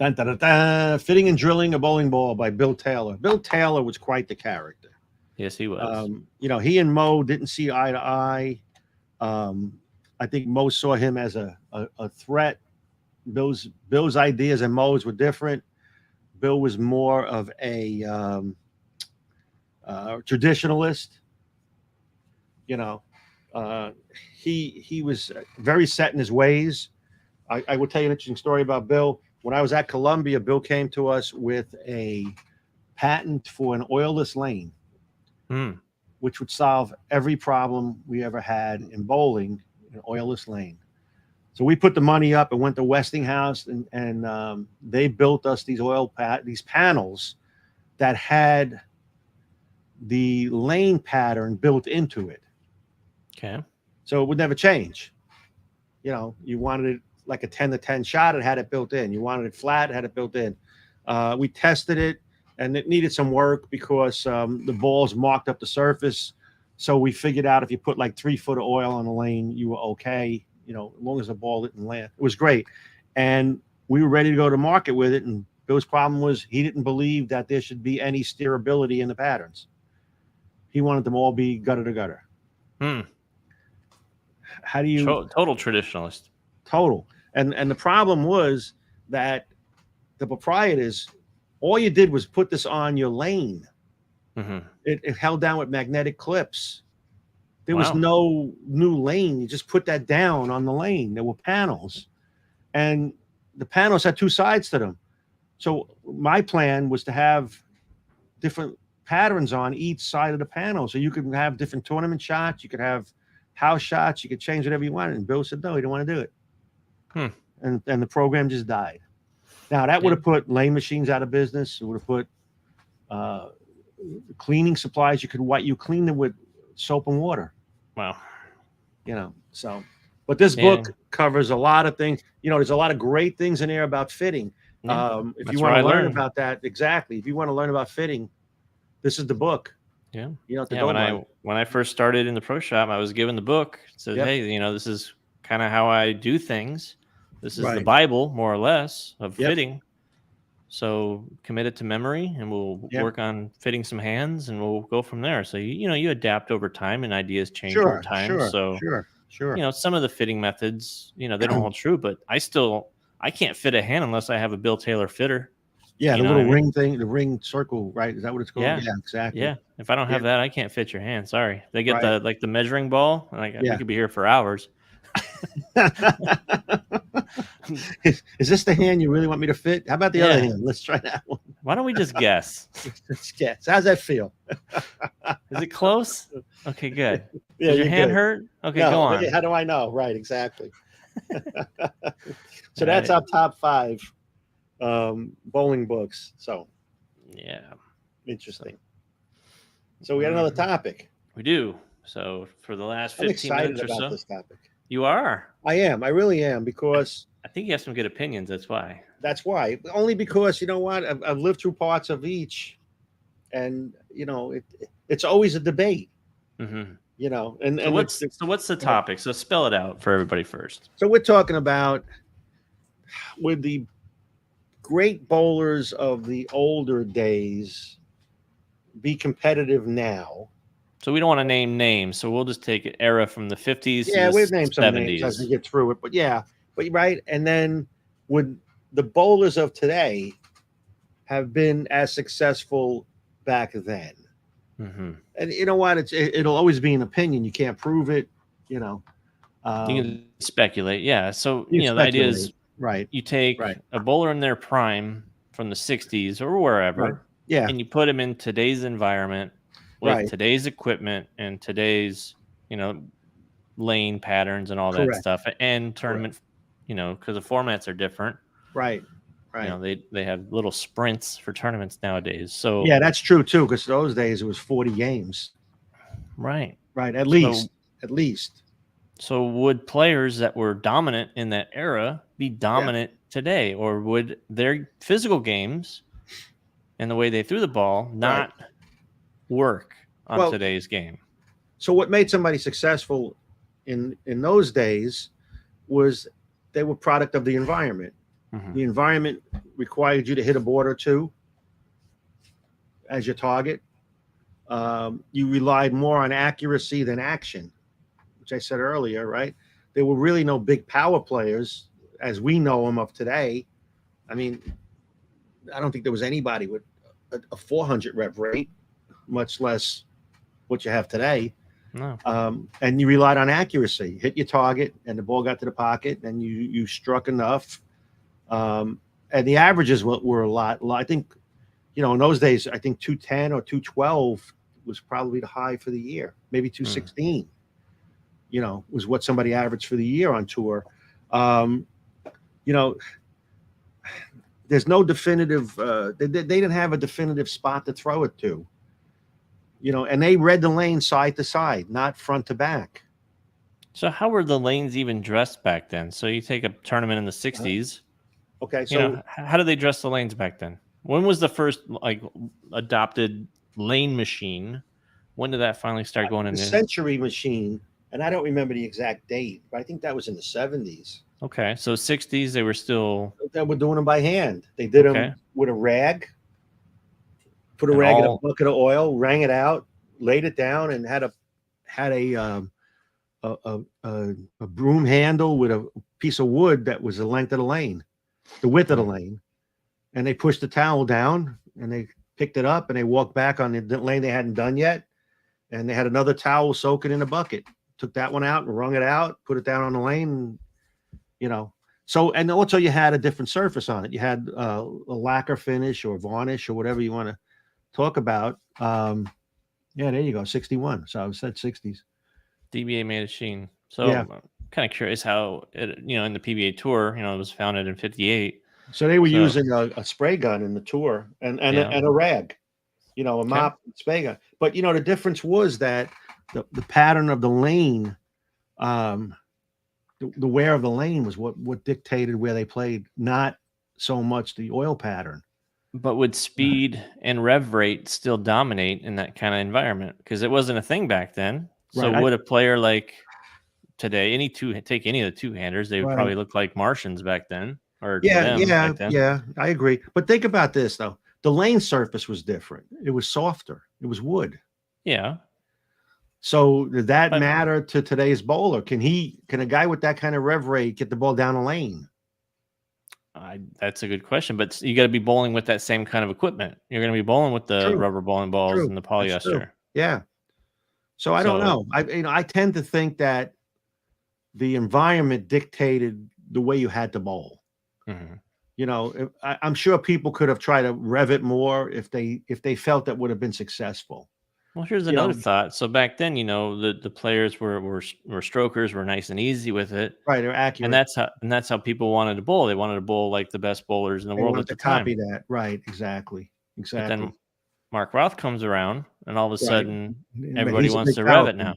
Dun, dun, dun, dun. Fitting and Drilling a Bowling Ball by Bill Taylor. Bill Taylor was quite the character. Yes, he was. He and Mo didn't see eye to eye. I think Mo saw him as a threat. Bill's ideas and Mo's were different. Bill was more of a traditionalist. He was very set in his ways. I will tell you an interesting story about Bill. When I was at Columbia, Bill came to us with a patent for an oilless lane, which would solve every problem we ever had in bowling, an oilless lane. So we put the money up and went to Westinghouse, and they built us these these panels that had the lane pattern built into it. Okay. So it would never change. You wanted it like a 10-to-10 shot, it had it built in. You wanted it flat, it had it built in. We tested it, and it needed some work because the balls marked up the surface. So we figured out if you put like 3 foot of oil on the lane, you were okay, as long as the ball didn't land. It was great. And we were ready to go to market with it. And Bill's problem was he didn't believe that there should be any steerability in the patterns. He wanted them all be gutter to gutter. How do you... Total traditionalist. Total. And the problem was that the proprietors, all you did was put this on your lane. Mm-hmm. It held down with magnetic clips. There was no new lane. You just put that down on the lane. There were panels. And the panels had 2 sides to them. So my plan was to have different patterns on each side of the panel. So you could have different tournament shots. You could have house shots. You could change whatever you wanted. And Bill said, no, he didn't want to do it. And the program just died. Now that would have put lane machines out of business. It would have put cleaning supplies. You clean them with soap and water. Wow. So, but this book covers a lot of things. There's a lot of great things in there about fitting. If you want to learn about that, exactly. If you want to learn about fitting, this is the book. Yeah. When I first started in the pro shop, I was given the book. It said, hey, this is kind of how I do things. This is the Bible, more or less, of fitting. So commit it to memory, and we'll work on fitting some hands, and we'll go from there. So you adapt over time, and ideas change over time. Sure. Some of the fitting methods, they don't hold true, but I can't fit a hand unless I have a Bill Taylor fitter. Yeah, the little ring thing, the ring circle, right? Is that what it's called? Yeah, exactly. Yeah, if I don't have that, I can't fit your hand. Sorry. They get the measuring ball. We could be here for hours. Is this the hand you really want me to fit? How about the other hand? Let's try that one. Why don't we just guess? Let's guess. How's that feel? Is it close? Okay, good. Does your hand hurt? Okay, go on. How do I know? Right, exactly. So that's our top 5 bowling books. So interesting. So we got another topic. We do. So for the last 15 minutes or so, this topic. You are. I am. I really am, because I think you have some good opinions. That's why. Only because, you know what? I've lived through parts of each, and it's always a debate. Mm-hmm. And what's the topic? So spell it out for everybody first. So we're talking about, would the great bowlers of the older days be competitive now? So we don't want to name names, so we'll just take it era from the 50s. Yeah, we'll name some names as we get through it. But right, and then would the bowlers of today have been as successful back then? Mm-hmm. And you know what? It'll always be an opinion. You can't prove it. You can speculate. Yeah. So the idea is you take a bowler in their prime from the 60s or wherever, and you put them in today's environment with today's equipment and today's lane patterns and all that stuff, and tournament, because the formats are different. Right. They have little sprints for tournaments nowadays. So that's true too, because those days it was 40 games. Right. At least. So would players that were dominant in that era be dominant today, or would their physical games and the way they threw the ball not work on today's game? So what made somebody successful in those days was they were product of the environment. Mm-hmm. The environment required you to hit a board or two as your target. You relied more on accuracy than action, which I said earlier, right? There were really no big power players as we know them of today. I mean, I don't think there was anybody with a 400 rev rate, much less what you have today. No. And you relied on accuracy. Hit your target, and the ball got to the pocket, and you struck enough. And the averages were a lot. I think, in those days, I think 210 or 212 was probably the high for the year. Maybe 216, was what somebody averaged for the year on tour. There's no definitive, they didn't have a definitive spot to throw it to, and they read the lane side to side, not front to back. So how were the lanes even dressed back then? So you take a tournament in the 60s. Okay. So how did they dress the lanes back then? When was the first adopted lane machine? When did that finally start going in? The Century machine, and I don't remember the exact date, but I think that was in the 70s. Okay, so 60s they were doing them by hand. They did them with a rag, put a rag in a bucket of oil, wrang it out, laid it down, and had a broom handle with a piece of wood that was the length of the lane, the width of the lane, and they pushed the towel down and they picked it up and they walked back on the lane they hadn't done yet, and they had another towel soaking in a bucket. Took that one out and wrung it out, put it down on the lane. So, and also you had a different surface on it. You had a lacquer finish or varnish or whatever you want to talk about. There you go, 61. So I said 60s. DBA made a machine. So I'm kind of curious how it, in the PBA Tour, it was founded in 58. So they were using a spray gun in the Tour and a rag, a mop and spray gun. But the difference was that the pattern of the lane, the wear of the lane was what dictated where they played, not so much the oil pattern. But would speed and rev rate still dominate in that kind of environment? Because it wasn't a thing back then. So would a player like today, take any of the two-handers, they would probably look like Martians back then. or to Yeah, them yeah, back then. yeah. I agree. But think about this though. The lane surface was different. It was softer. It was wood. Yeah. So did that But matter to today's bowler? Can a guy with that kind of rev rate get the ball down a lane? that's a good question, but you got to be bowling with that same kind of equipment. You're going to be bowling with the True. rubber bowling balls True. and the That's true. polyester. Yeah. So I don't know. I tend to think that the environment dictated the way you had to bowl. Mm-hmm. I'm sure people could have tried to rev it more if they felt that would have been successful. Well, here's another thought. So back then, the players were strokers, were nice and easy with it. Right, they're accurate. And that's how people wanted to bowl. They wanted to bowl like the best bowlers in the world at the time. Copy that. Right, exactly. But then Mark Roth comes around, and all of a sudden, Right. everybody wants to rev it now.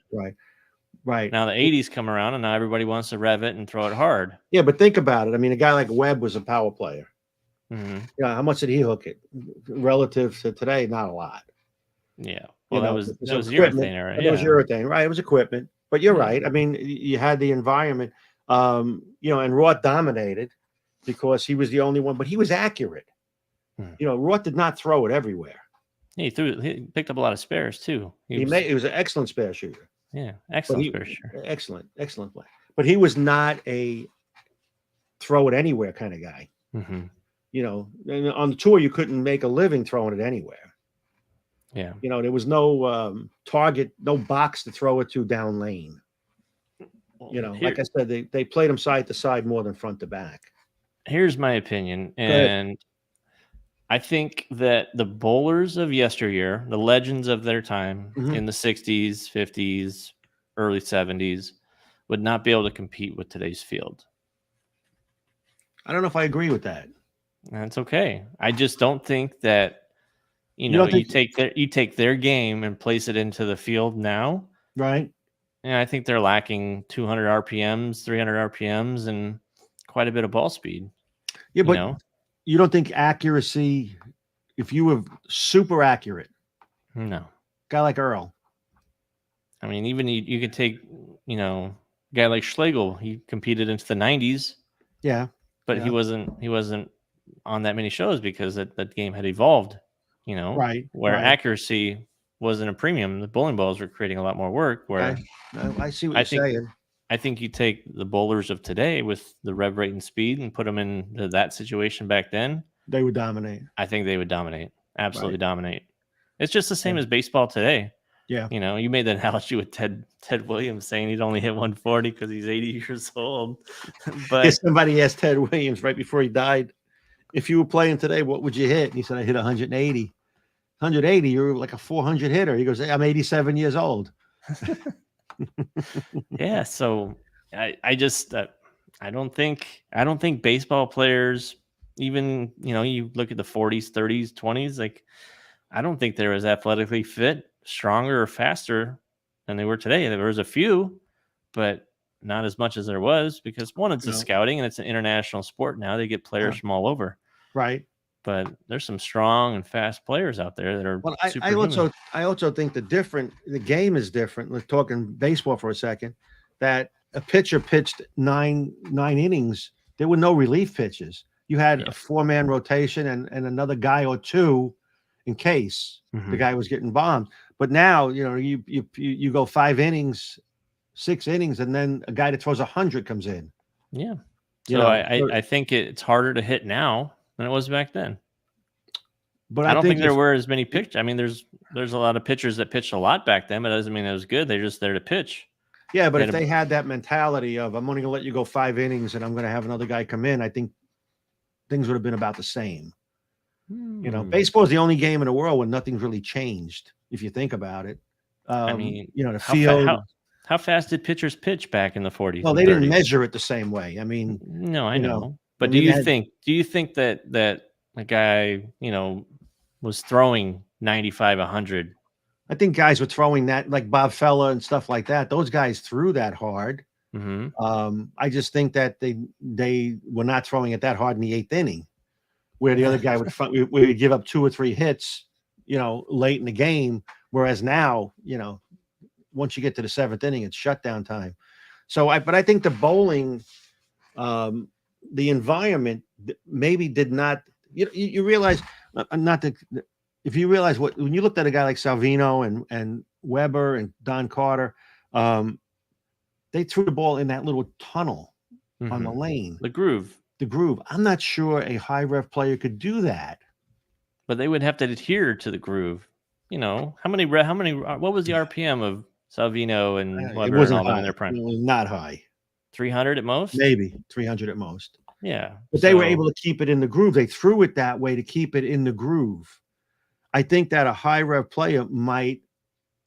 Right. Now the 80s come around, and now everybody wants to rev it and throw it hard. Yeah, but think about it. I mean, a guy like Webb was a power player. Mm-hmm. Yeah, how much did he hook it relative to today? Not a lot. Yeah. Well, that was urethane era. Yeah. It was urethane, right? It was equipment. But you're right. I mean, you had the environment, and Roth dominated because he was the only one, but he was accurate. Roth did not throw it everywhere. He picked up a lot of spares too. He was an excellent spare shooter. Yeah, excellent spare shooter. Excellent play. But he was not a throw it anywhere kind of guy. Mm-hmm. And on the tour, you couldn't make a living throwing it anywhere. Yeah. There was no target, no box to throw it to down lane. Like I said, they played them side to side more than front to back. Here's my opinion. And I think that the bowlers of yesteryear, the legends of their time in the 60s, 50s, early 70s, would not be able to compete with today's field. I don't know if I agree with that. That's okay. I just don't think that you take their game and place it into the field now. Right. And I think they're lacking 200 RPMs, 300 RPMs, and quite a bit of ball speed. Yeah, but you don't think accuracy, if you were super accurate? No. Guy like Earl. I mean, even you could take, a guy like Schlegel. He competed into the 90s. Yeah. But he wasn't on that many shows because that game had evolved. Right. Where accuracy wasn't a premium. The bowling balls were creating a lot more work. Where I see what you're saying. I think you take the bowlers of today with the rev rate and speed and put them into that situation back then. They would dominate. I think they would dominate. Absolutely dominate. It's just the same as baseball today. Yeah. You made that analogy with Ted Williams saying he'd only hit 140 because he's 80 years old. But somebody asked Ted Williams right before he died, if you were playing today, what would you hit? And he said, I hit 180. 180, you're like a 400 hitter. He goes, I'm 87 years old. Yeah, so I just I don't think baseball players, even you look at the 40s, 30s, 20s, like I don't think they're as athletically fit, stronger, or faster than they were today. There was a few, but not as much as there was because one, it's a scouting and it's an international sport now. They get players from all over. Right. But there's some strong and fast players out there that are. Well, I also think the game is different. Let's talk in baseball for a second. That a pitcher pitched nine innings. There were no relief pitches. You had a 4-man rotation and another guy or two in case the guy was getting bombed. But now you go 5 innings, 6 innings, and then a guy that throws 100 comes in. Yeah. So I think it's harder to hit now than it was back then. But I don't think there were as many pitchers. I mean, there's a lot of pitchers that pitched a lot back then, but it doesn't mean it was good. They're just there to pitch. Yeah, but if they had that mentality of I'm only going to let you go 5 innings and I'm going to have another guy come in, I think things would have been about the same. Baseball is the only game in the world where nothing's really changed, if you think about it. I mean, the field. How fast did pitchers pitch back in the 40s? Well, they didn't measure it the same way. I mean, no, I know. But do you think that a guy, was throwing 95, 100? I think guys were throwing that, like Bob Feller and stuff like that. Those guys threw that hard. I just think that they were not throwing it that hard in the 8th inning, where the other guy would give up 2 or 3 hits, late in the game. Whereas now, once you get to the 7th inning, it's shutdown time. So, but I think the bowling, the environment maybe did not. You realize not that if you realize when you looked at a guy like Salvino and Weber and Don Carter, they threw the ball in that little tunnel on the lane, the groove. I'm not sure a high rev player could do that. But they would have to adhere to the groove. How many? What was the RPM of Salvino and Weber and all them in their prime? It was not high. 300 at most? Maybe 300 at most. Yeah. But they were able to keep it in the groove. They threw it that way to keep it in the groove. I think that a high rev player might.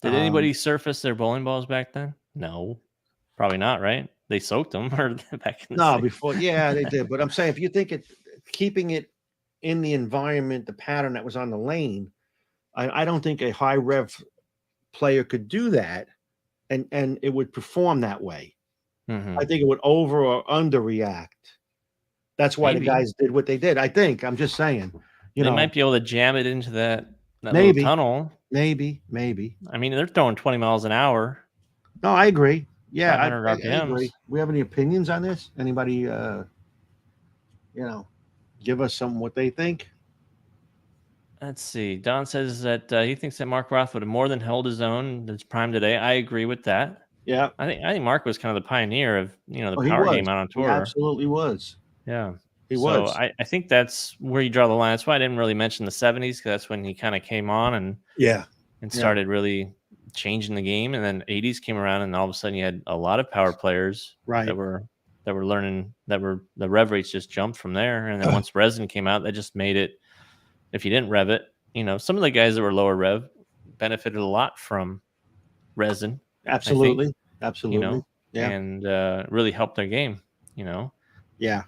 Did anybody surface their bowling balls back then? No. Probably not, right? They soaked them or back in the before. Yeah, they did. But I'm saying if you think keeping it in the environment, the pattern that was on the lane, I don't think a high rev player could do that and it would perform that way. I think it would over or underreact. That's why the guys did what they did. I think. I'm just saying. They might be able to jam it into that little tunnel. Maybe. I mean, they're throwing 20 miles an hour. No, I agree. Yeah, 500 RPMs. I agree. We have any opinions on this? Anybody, give us what they think? Let's see. Don says that he thinks that Mark Roth would have more than held his own in his prime today. I agree with that. Yeah, I think Mark was kind of the pioneer of the power game out on tour. He absolutely was. Yeah, he was. So I think that's where you draw the line. That's why I didn't really mention the 70s because that's when he kind of came on and started really changing the game. And then 80s came around, and all of a sudden you had a lot of power players that were learning the rev rates just jumped from there. And then once resin came out, that just made it. If you didn't rev it, some of the guys that were lower rev benefited a lot from resin. Absolutely. And really helped their game. Yeah.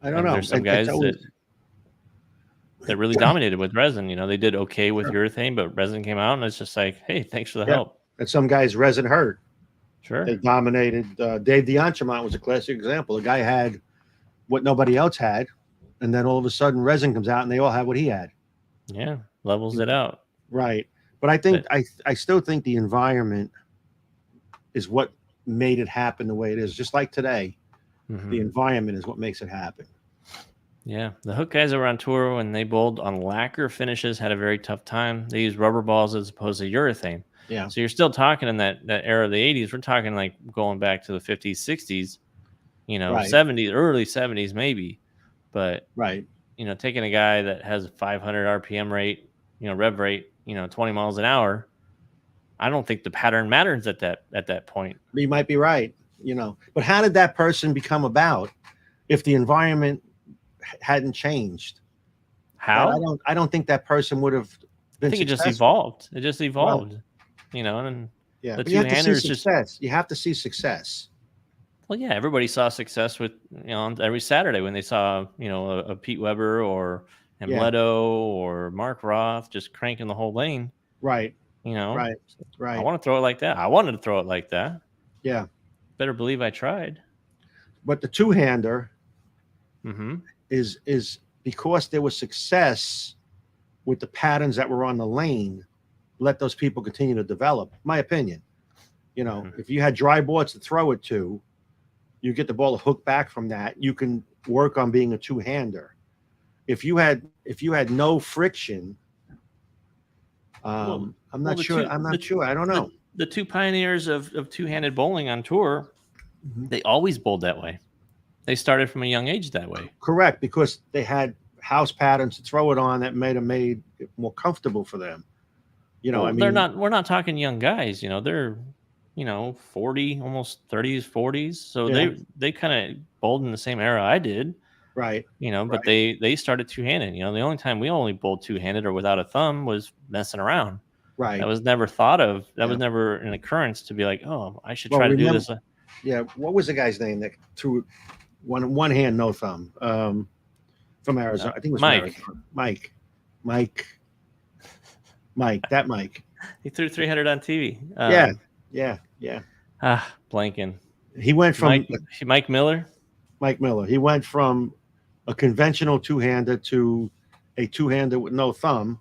I don't know. There's some guys that really dominated with resin. They did okay with urethane, but resin came out, and it's just like, hey, thanks for the help. And some guys resin hurt. Sure. They dominated. Dave DeAntremont was a classic example. The guy had what nobody else had, and then all of a sudden resin comes out, and they all have what he had. Yeah, levels it out. Right. But I think I still think the environment is what made it happen the way it is. Just like today, the environment is what makes it happen. Yeah, the Hook guys that were on tour when they bowled on lacquer finishes had a very tough time. They used rubber balls as opposed to urethane. Yeah. So you're still talking in that era of the 80s. We're talking like going back to the 50s, 60s, 70s, early 70s maybe. But taking a guy that has a 500 RPM rate, rev rate, 20 miles an hour, I don't think the pattern matters at that point. You might be right, But how did that person become about if the environment hadn't changed? How? I don't think that person would have been. I think successful. It just evolved. It just evolved. And the two-handers just. You have to see success. Well, yeah, everybody saw success with every Saturday when they saw a Pete Weber or Ambletto or Mark Roth just cranking the whole lane. Right. Right. I want to throw it like that. I wanted to throw it like that. Yeah. Better believe I tried. But the two-hander is because there was success with the patterns that were on the lane. Let those people continue to develop. My opinion. If you had dry boards to throw it to, you get the ball to hook back from that. You can work on being a two-hander. If you had no friction, I'm not sure. I don't know. The two pioneers of two-handed bowling on tour, they always bowled that way. They started from a young age that way. Correct, because they had house patterns to throw it on that made it more comfortable for them. We're not talking young guys. They're 40, almost 30s, 40s. So they kind of bowled in the same era I did. Right. But they started two-handed. The only time we only bowled two-handed or without a thumb was messing around. Right. That was never thought of. That was never an occurrence to be like, oh, I should try to do this. Yeah. What was the guy's name that threw one hand, no thumb? From Arizona. I think it was Mike. Mike. That Mike. He threw 300 on TV. Yeah. Blanking. He went from Mike Miller. Mike Miller. He went from a conventional two-hander to a two-hander with no thumb.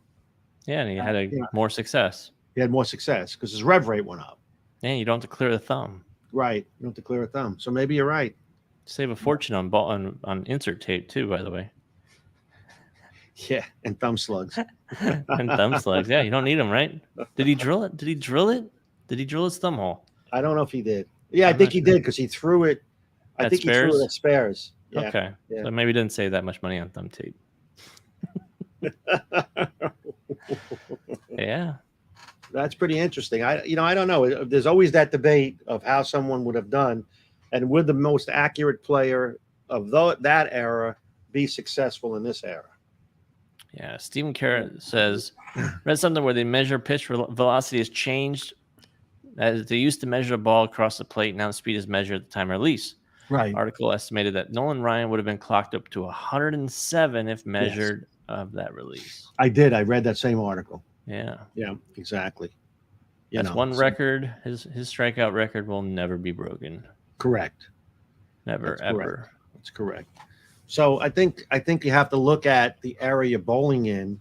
Yeah, and he had more success. He had more success because his rev rate went up. Yeah, you don't have to clear the thumb. Right. You don't have to clear a thumb. So maybe you're right. Save a fortune on ball on insert tape too, by the way. Yeah, and thumb slugs. And thumb slugs. Yeah, you don't need them, right? Did he drill it? Did he drill it? Did he drill his thumb hole? I don't know if he did. Yeah, I think he did because he threw it. I think he threw it at spares. Yeah. Okay. Yeah. So maybe he didn't save that much money on thumb tape. Yeah. That's pretty interesting. I don't know. There's always that debate of how someone would have done, and would the most accurate player of that era be successful in this era? Yeah. Stephen Carrot says, read something where they measure pitch velocity has changed. As they used to measure a ball across the plate, now the speed is measured at the time of release. Right. Article estimated that Nolan Ryan would have been clocked up to 107 if measured of that release. I did. I read that same article. Yeah. Yeah, exactly. That's one record. His strikeout record will never be broken. Correct. Never, ever. That's correct. So I think you have to look at the area you're bowling in.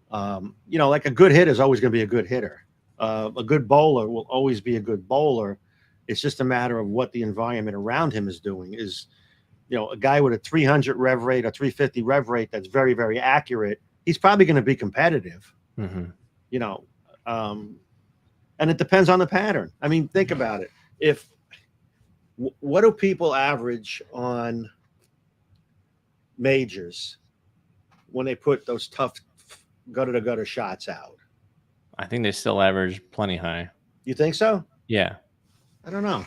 Like a good hitter is always going to be a good hitter. A good bowler will always be a good bowler. It's just a matter of what the environment around him is doing. A guy with a 300 rev rate, a 350 rev rate that's very, very accurate, he's probably going to be competitive. Mm-hmm. And it depends on the pattern. I mean, think about it. What do people average on majors when they put those tough gutter-to-gutter shots out? I think they still average plenty high. You think so? Yeah. I don't know.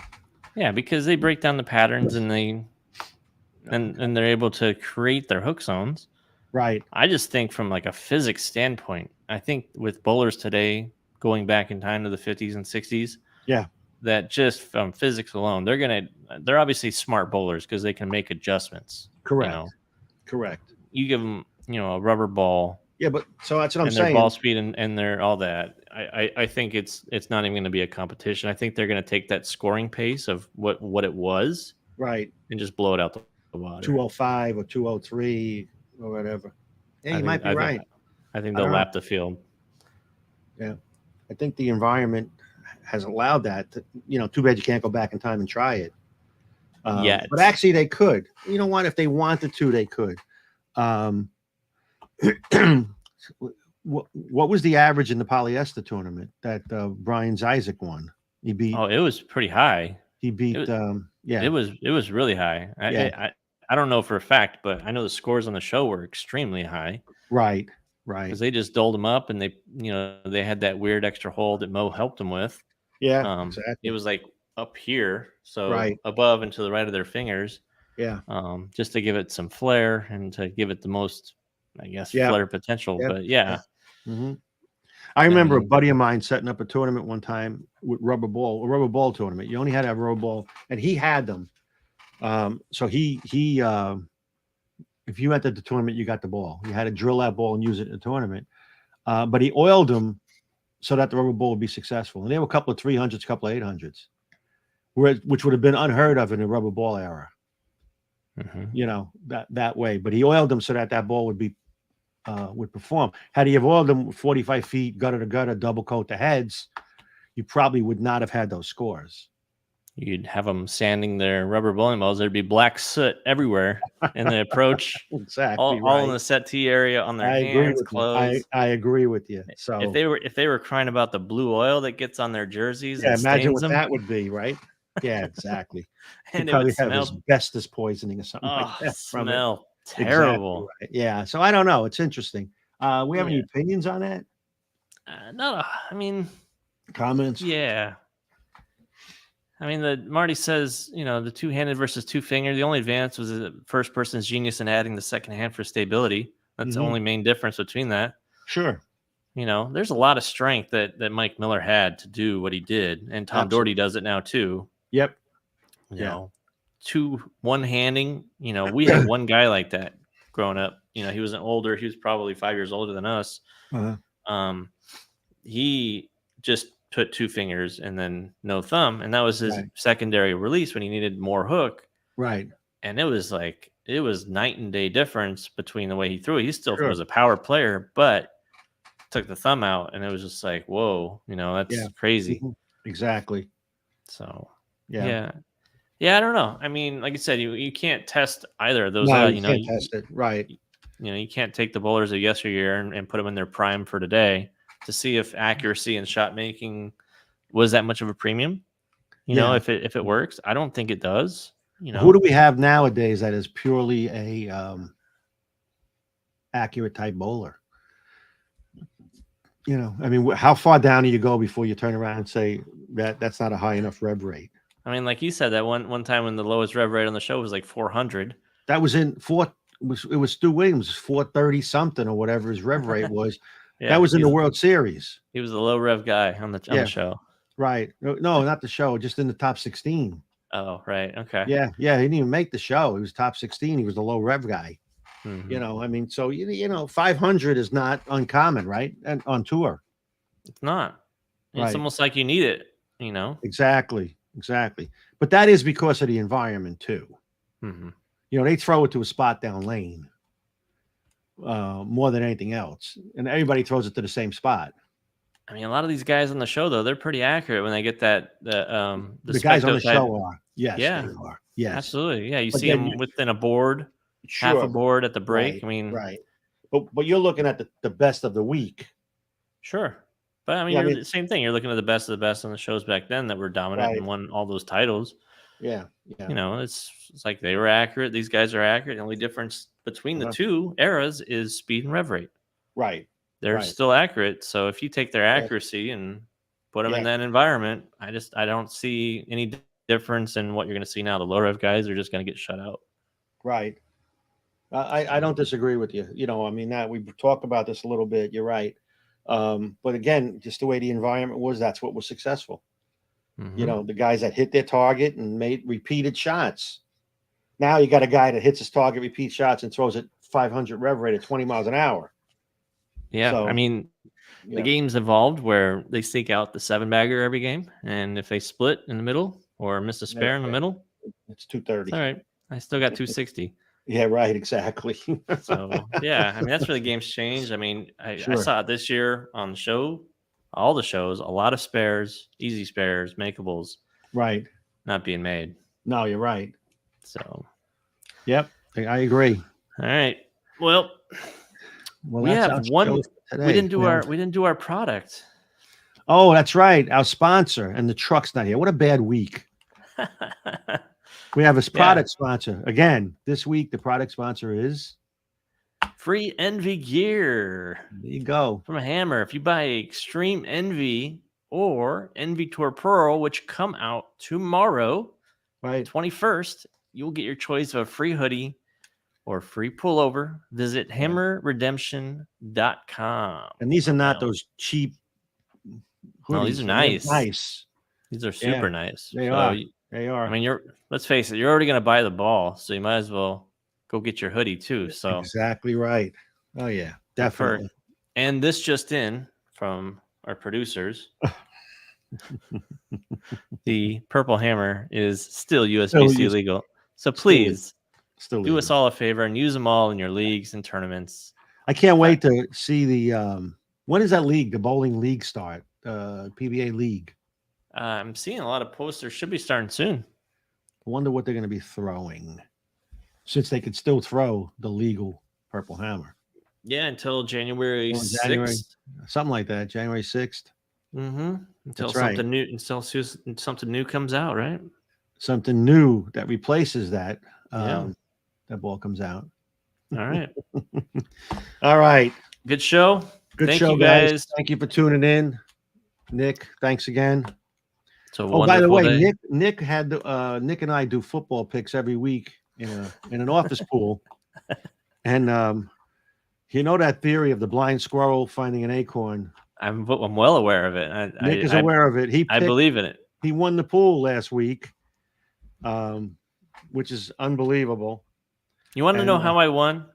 Yeah, because they break down the patterns and they're able to create their hook zones. Right. I just think from like a physics standpoint, I think with bowlers today going back in time to the 50s and 60s, yeah, that just from physics alone, they're obviously smart bowlers because they can make adjustments. Correct. Correct. You give them, a rubber ball. Yeah, but so that's what I'm saying. Their ball speed and their all that. I think it's not even going to be a competition. I think they're going to take that scoring pace of what it was, right, and just blow it out the water. 205 or 203 or whatever. Yeah, you might be right. I think they'll lap the field. Yeah, I think the environment has allowed that. Too bad you can't go back in time and try it. Yeah, but actually they could. You know what? If they wanted to, they could. What was the average in the polyester tournament that Brian Zizek won? He beat. Oh, it was pretty high. He beat. It was really high. I don't know for a fact, but I know the scores on the show were extremely high. Right. Because they just doled them up, and they had that weird extra hole that Mo helped them with. Yeah, exactly. It was like up here, so above and to the right of their fingers. Yeah. Just to give it some flair and to give it the most, I guess, flair potential. Yeah. But yeah. Mm-hmm. I remember a buddy of mine setting up a tournament one time with a rubber ball tournament. You only had to have a rubber ball, and he had them. So he if you entered the tournament, you got the ball. You had to drill that ball and use it in the tournament. But he oiled them so that the rubber ball would be successful. And there were a couple of 300s, a couple of 800s, which would have been unheard of in the rubber ball era. Mm-hmm. That way. But he oiled them so that ball would perform. Had he have oiled them 45 feet, gutter to gutter, double coat the heads, you probably would not have had those scores. You'd have them sanding their rubber bowling balls. There'd be black soot everywhere in the approach. Exactly. All in the set tee area on their hands, clothes. I agree with you. So if they were crying about the blue oil that gets on their jerseys, imagine what that would be, right? Yeah, exactly. And it probably have asbestos poisoning or something like that. Smell terrible. Exactly right. Yeah. So I don't know. It's interesting. We have any opinions on that? Comments? Yeah. I mean, Marty says, the two-handed versus two-finger. The only advance was the first person's genius in adding the second hand for stability. That's the only main difference between that. Sure. There's a lot of strength that Mike Miller had to do what he did, and Tom Doherty does it now too. Yep. Two one-handing. We had one guy like that growing up. He was older. He was probably 5 years older than us. Uh-huh. He just put two fingers and then no thumb, and that was his secondary release when he needed more hook. Right. And it was night and day difference between the way he threw it. He still was a power player, but took the thumb out, and it was just like, whoa, that's crazy. Exactly. So yeah. Yeah, I don't know. I mean, like I said, you can't test either of those No, out. you can't test it. Right. You can't take the bowlers of yesteryear and put them in their prime for today to see if accuracy and shot making was that much of a premium. If it works. I don't think it does. Who do we have nowadays that is purely a accurate type bowler? I mean, how far down do you go before you turn around and say that's not a high enough rev rate? I mean, like you said, that one time when the lowest rev rate on the show was like 400. That was in it was Stu Williams, 430 something or whatever his rev rate was. That was in the World Series. He was the low rev guy on the show. Right. No, not the show, just in the top 16. Oh, right. Okay. Yeah. He didn't even make the show. He was top 16. He was the low rev guy. Mm-hmm. I mean, so 500 is not uncommon, right? And on tour. It's not. It's almost like you need it, Exactly. But that is because of the environment too. Mm-hmm. They throw it to a spot down lane more than anything else, and everybody throws it to the same spot. I mean, a lot of these guys on the show, though, they're pretty accurate when they get the guys on the show are. Yes, yeah, they are. Yes, absolutely. Yeah, you see them within a board, half a board at the break. Right, I mean, right. But you're looking at the best of the week. Sure. But I mean, the same thing. You're looking at the best of the best on the shows back then that were dominant and won all those titles. Yeah. It's like they were accurate. These guys are accurate. The only difference between the two eras is speed and rev rate. Right. They're still accurate. So if you take their accuracy and put them in that environment, I don't see any difference in what you're going to see now. The low rev guys are just going to get shut out. Right. I don't disagree with you. I mean, that we talked about this a little bit. You're right. But again, just the way the environment was, that's what was successful. Mm-hmm. The guys that hit their target and made repeated shots. Now you got a guy that hits his target, repeats shots, and throws it 500 rev rate at 20 miles an hour. Yeah, so, I mean, the game's evolved where they seek out the 7-bagger every game, and if they split in the middle or miss a spare in the middle, it's 230. All right, I still got 260. Yeah, right, exactly. So yeah, I mean that's where the game's changed. I mean, I saw it this year on the show, all the shows, a lot of spares, easy spares, makeables, right, not being made. No, you're right. So, yep, I agree. All right, well we have one. We didn't do our product. Oh, that's right, our sponsor, and the truck's not here. What a bad week. We have a product sponsor. Again, this week, the product sponsor is Free Envy Gear. There you go. From Hammer. If you buy Extreme Envy or Envy Tour Pearl, which come out tomorrow, right, 21st, you'll get your choice of a free hoodie or free pullover. Visit hammerredemption.com. And these are not those cheap hoodies. No, these are nice. Nice. These are super nice. They are. They are. I mean, let's face it, you're already going to buy the ball, so you might as well go get your hoodie too. So exactly right. Oh yeah, definitely. And this just in from our producers. The Purple Hammer is still USBC legal. So please do us all a favor and use them all in your leagues and tournaments. I can't wait to see the when does that league, the bowling league, start? PBA league. I'm seeing a lot of posters. Should be starting soon. I wonder what they're going to be throwing, since they could still throw the legal Purple Hammer. Yeah, until January 6th. Something like that. January 6th. Mm-hmm. Until something new, until something new comes out, right? Something new that replaces that. That ball comes out. All right. All right. Good show. Thank you, guys. Thank you for tuning in. Nick, thanks again. So, by the way, Nick had Nick and I do football picks every week in an office pool, and you know that theory of the blind squirrel finding an acorn. I'm well aware of it. Nick is aware of it. I believe in it. He won the pool last week, which is unbelievable. You want to know how I won?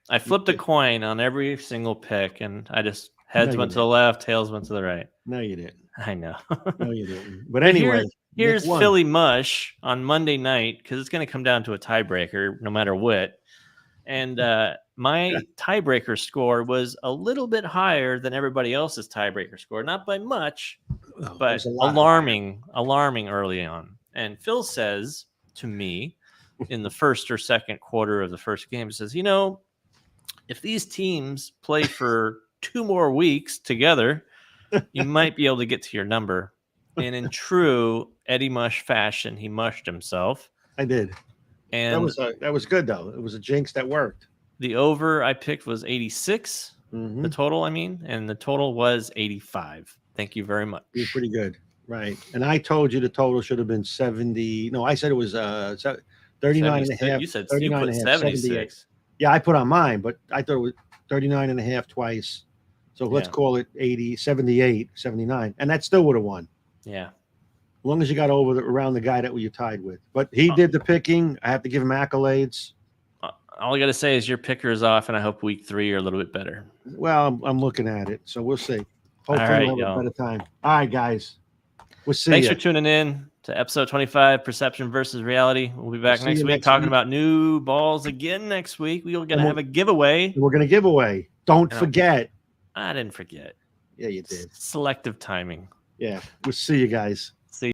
I flipped a coin on every single pick, and I just heads went to the left, tails went to the right. No, you didn't. I know. No, you didn't. But anyway, here's Philly Mush on Monday night, because it's going to come down to a tiebreaker no matter what. And my tiebreaker score was a little bit higher than everybody else's tiebreaker score. Not by much, but alarming early on. And Phil says to me in the first or second quarter of the first game, says, you know, if these teams play for 2 more weeks together, you might be able to get to your number. And in true Eddie Mush fashion, he mushed himself. I did. And that was good, though. It was a jinx that worked. The over I picked was 86, the total, I mean, and the total was 85. Thank you very much. You're pretty good. Right. And I told you the total should have been 70. No, I said it was 39 and a half. You said 39 you put 76. Yeah, I put on mine, but I thought it was 39 and a half twice. So let's call it 80, 78, 79. And that still would have won. Yeah. As long as you got around the guy that you tied with. But he did the picking. I have to give him accolades. All I got to say is your picker is off, and I hope week 3 are a little bit better. Well, I'm looking at it, so we'll see. Hopefully we'll have a better time. All right, guys. We'll see Thanks for tuning in to episode 25, Perception versus Reality. We'll be back next week talking about new balls again next week. We're going to have a giveaway. We're going to give away. Don't forget. I didn't forget. Yeah, you did. Selective timing. Yeah. We'll see you guys.